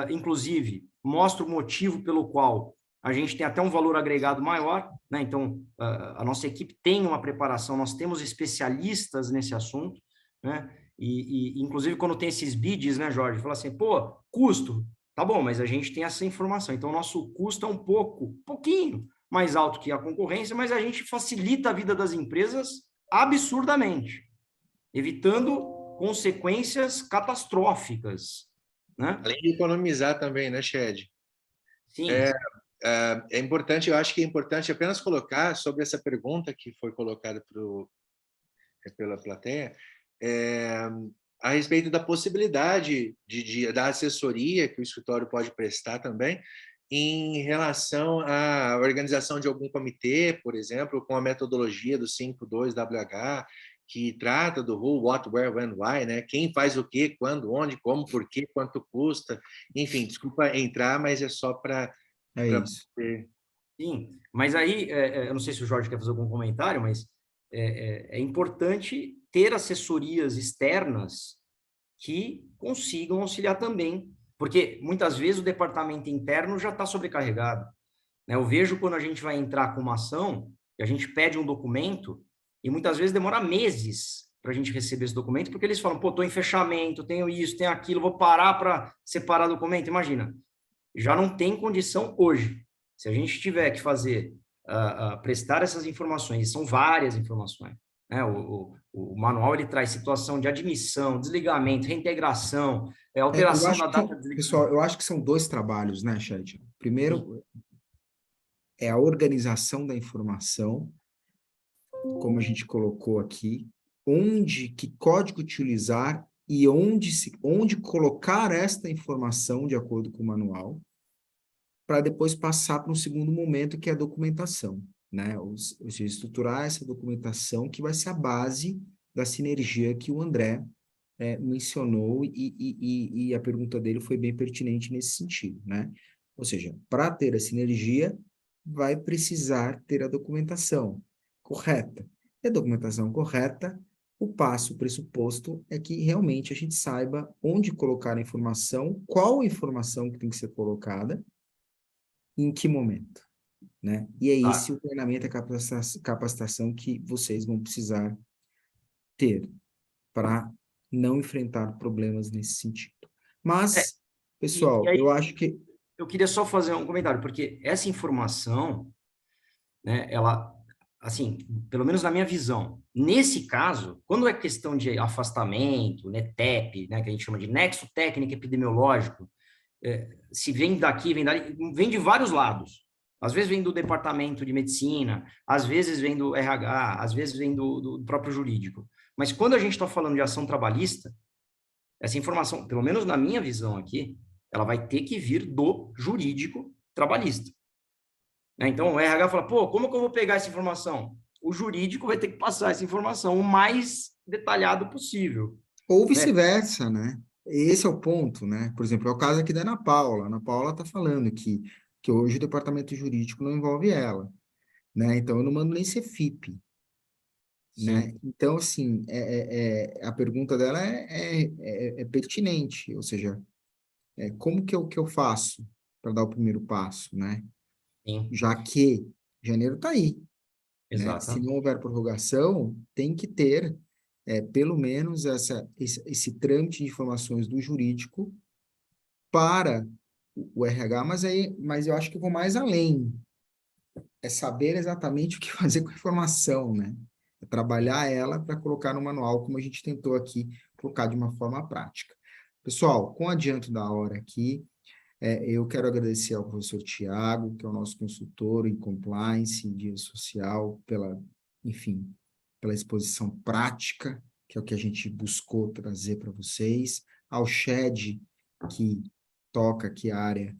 inclusive, mostra o motivo pelo qual a gente tem até um valor agregado maior, né? Então, a nossa equipe tem uma preparação, nós temos especialistas nesse assunto, né? E inclusive, quando tem esses bids, né, Jorge, fala assim, pô, custo, tá bom, mas a gente tem essa informação, então o nosso custo é um pouquinho mais alto que a concorrência, mas a gente facilita a vida das empresas absurdamente, evitando consequências catastróficas, né? Além de economizar também, né, Shed? Sim. É importante, eu acho que é importante apenas colocar sobre essa pergunta que foi colocada pela plateia, a respeito da possibilidade da assessoria que o escritório pode prestar também em relação à organização de algum comitê, por exemplo, com a metodologia do 5.2WH, que trata do who, what, where, when, why, né? Quem faz o quê, quando, onde, como, por quê, quanto custa. Enfim, desculpa entrar, mas é só para... isso. Sim, mas aí, eu não sei se o Jorge quer fazer algum comentário, mas é importante ter assessorias externas que consigam auxiliar também, porque muitas vezes o departamento interno já está sobrecarregado, né? Eu vejo quando a gente vai entrar com uma ação, e a gente pede um documento, e muitas vezes demora meses para a gente receber esse documento, porque eles falam, pô, estou em fechamento, tenho isso, tenho aquilo, vou parar para separar documento. Imagina, já não tem condição hoje. Se a gente tiver que fazer, prestar essas informações, são várias informações, né? O manual ele traz situação de admissão, desligamento, reintegração, Eu alteração acho da que data de desligamento. pessoal, eu acho que são dois trabalhos, né, Ched? Primeiro é a organização da informação, como a gente colocou aqui, que código utilizar e onde colocar esta informação de acordo com o manual, para depois passar para um segundo momento, que é a documentação, né? Estruturar essa documentação que vai ser a base da sinergia que o André mencionou, e a pergunta dele foi bem pertinente nesse sentido, né? Ou seja, para ter a sinergia, vai precisar ter a documentação correta. E a documentação correta, o pressuposto é que realmente a gente saiba onde colocar a informação, qual a informação que tem que ser colocada, em que momento, né? E é esse o treinamento, a capacitação que vocês vão precisar ter para não enfrentar problemas nesse sentido. Mas, pessoal, aí, eu acho que... eu queria só fazer um comentário, porque essa informação, né, ela, assim, pelo menos na minha visão, nesse caso, quando é questão de afastamento, NETEP, né, que a gente chama de nexo técnico epidemiológico, se vem daqui, vem dali, vem de vários lados. Às vezes vem do departamento de medicina, às vezes vem do RH, às vezes vem do próprio jurídico. Mas quando a gente está falando de ação trabalhista, essa informação, pelo menos na minha visão aqui, ela vai ter que vir do jurídico trabalhista. Então, o RH fala, pô, como que eu vou pegar essa informação? O jurídico vai ter que passar essa informação o mais detalhado possível. Ou vice-versa, né? Esse é o ponto, né? Por exemplo, é o caso aqui da Ana Paula. A Ana Paula está falando que hoje o departamento jurídico não envolve ela, né? Então, eu não mando nem CFIP, né? Então, assim, a pergunta dela é pertinente, ou seja, como que eu faço para dar o primeiro passo, né? Sim. Já que janeiro está aí, né? Exato. Se não houver prorrogação, tem que ter pelo menos esse trâmite de informações do jurídico para o RH, mas eu acho que eu vou mais além. É saber exatamente o que fazer com a informação, né? É trabalhar ela para colocar no manual, como a gente tentou aqui colocar de uma forma prática. Pessoal, com o adianto da hora aqui, eu quero agradecer ao professor Tiago, que é o nosso consultor em compliance, em dia social, enfim, pela exposição prática, que é o que a gente buscou trazer para vocês, ao Shed, que toca aqui a área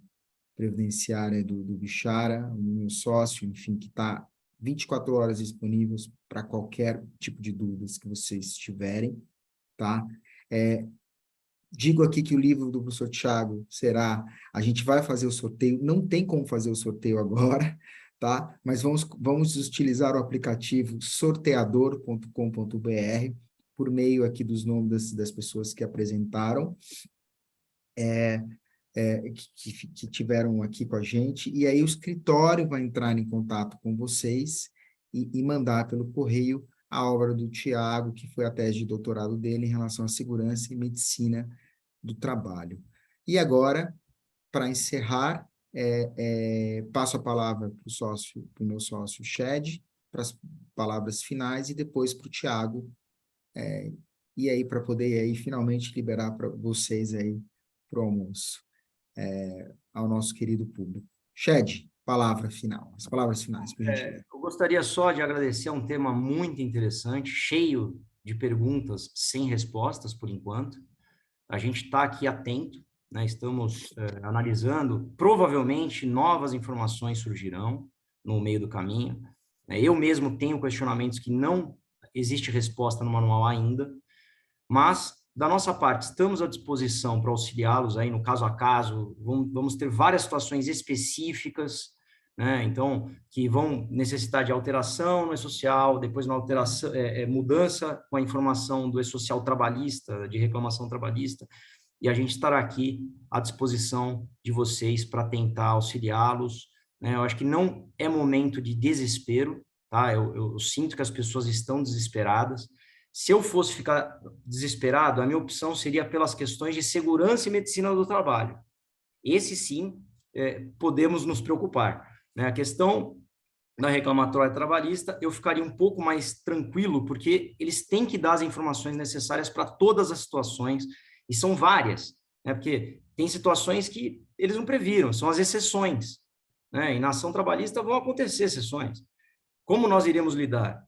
previdenciária do Bichara, o meu sócio, enfim, que está 24 horas disponíveis para qualquer tipo de dúvidas que vocês tiverem, tá? Digo aqui que o livro do professor Tiago a gente vai fazer o sorteio, não tem como fazer o sorteio agora, tá? Mas vamos utilizar o aplicativo sorteador.com.br, por meio aqui dos nomes das pessoas que apresentaram, que tiveram aqui com a gente, e aí o escritório vai entrar em contato com vocês e mandar pelo correio a obra do Tiago, que foi a tese de doutorado dele em relação à segurança e medicina do trabalho. E agora, para encerrar, passo a palavra para o meu sócio Shed, para as palavras finais, e depois para o Tiago, e aí para poder aí finalmente liberar para vocês aí para o almoço, ao nosso querido público. Shed, palavra final, as palavras finais, por gentileza. Eu gostaria só de agradecer um tema muito interessante, cheio de perguntas sem respostas, por enquanto. A gente está aqui atento, né? Estamos analisando, provavelmente novas informações surgirão no meio do caminho. Eu mesmo tenho questionamentos que não existe resposta no manual ainda, mas, da nossa parte, estamos à disposição para auxiliá-los aí no caso a caso, vamos ter várias situações específicas, né? Então, que vão necessitar de alteração no e-social, depois na alteração, mudança com a informação do e-social trabalhista, de reclamação trabalhista, e a gente estará aqui à disposição de vocês para tentar auxiliá-los, né? Eu acho que não é momento de desespero, tá? Eu sinto que as pessoas estão desesperadas. Se eu fosse ficar desesperado, a minha opção seria pelas questões de segurança e medicina do trabalho. Esse sim, podemos nos preocupar, né? A questão da reclamatória trabalhista, eu ficaria um pouco mais tranquilo, porque eles têm que dar as informações necessárias para todas as situações, e são várias, né? Porque tem situações que eles não previram, são as exceções, né? E na ação trabalhista vão acontecer exceções. Como nós iremos lidar?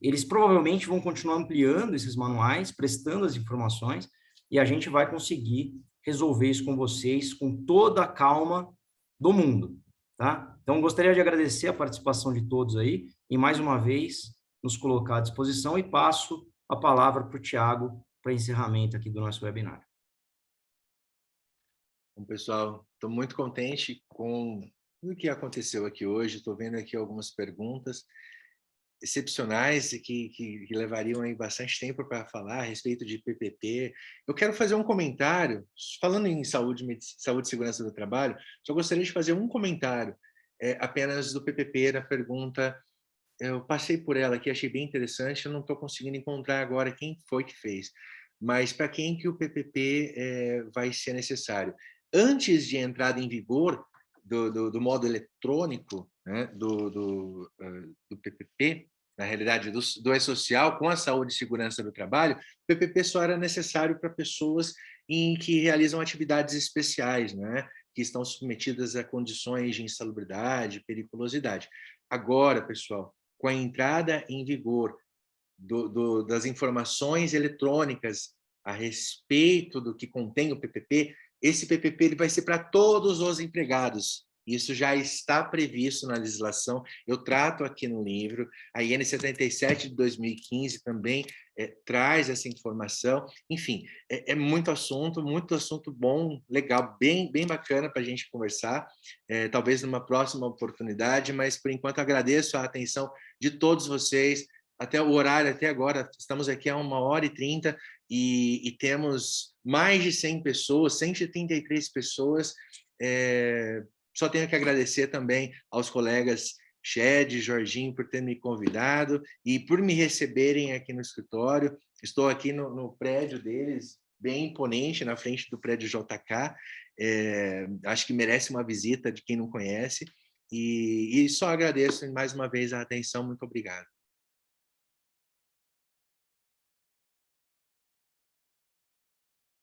Eles provavelmente vão continuar ampliando esses manuais, prestando as informações, e a gente vai conseguir resolver isso com vocês com toda a calma do mundo, tá? Então, gostaria de agradecer a participação de todos aí e, mais uma vez, nos colocar à disposição e passo a palavra para o Tiago para encerramento aqui do nosso webinar. Bom, pessoal, estou muito contente com o que aconteceu aqui hoje. Estou vendo aqui algumas perguntas excepcionais e que levariam aí bastante tempo para falar a respeito de PPP. Eu quero fazer um comentário, falando em saúde e segurança do trabalho, só gostaria de fazer um comentário apenas do PPP, da pergunta. Eu passei por ela aqui, achei bem interessante, eu não estou conseguindo encontrar agora quem foi que fez, mas para quem que o PPP vai ser necessário? Antes de entrada em vigor do modo eletrônico, né, do PPP, na realidade do e-social com a saúde e segurança do trabalho, o PPP só era necessário para pessoas que realizam atividades especiais, né, que estão submetidas a condições de insalubridade, periculosidade. Agora, pessoal, com a entrada em vigor das informações eletrônicas a respeito do que contém o PPP, esse PPP ele vai ser para todos os empregados. Isso já está previsto na legislação, eu trato aqui no livro, a IN 77 de 2015 também traz essa informação. Enfim, é muito assunto bom, legal, bem bacana para a gente conversar, talvez numa próxima oportunidade, mas por enquanto agradeço a atenção de todos vocês. Até o horário, até agora, estamos aqui há 1h30 e temos mais de 100 pessoas, 133 pessoas. Só tenho que agradecer também aos colegas Shed, Jorginho, por terem me convidado e por me receberem aqui no escritório. Estou aqui no prédio deles, bem imponente, na frente do prédio JK. Acho que merece uma visita de quem não conhece. E só agradeço mais uma vez a atenção. Muito obrigado.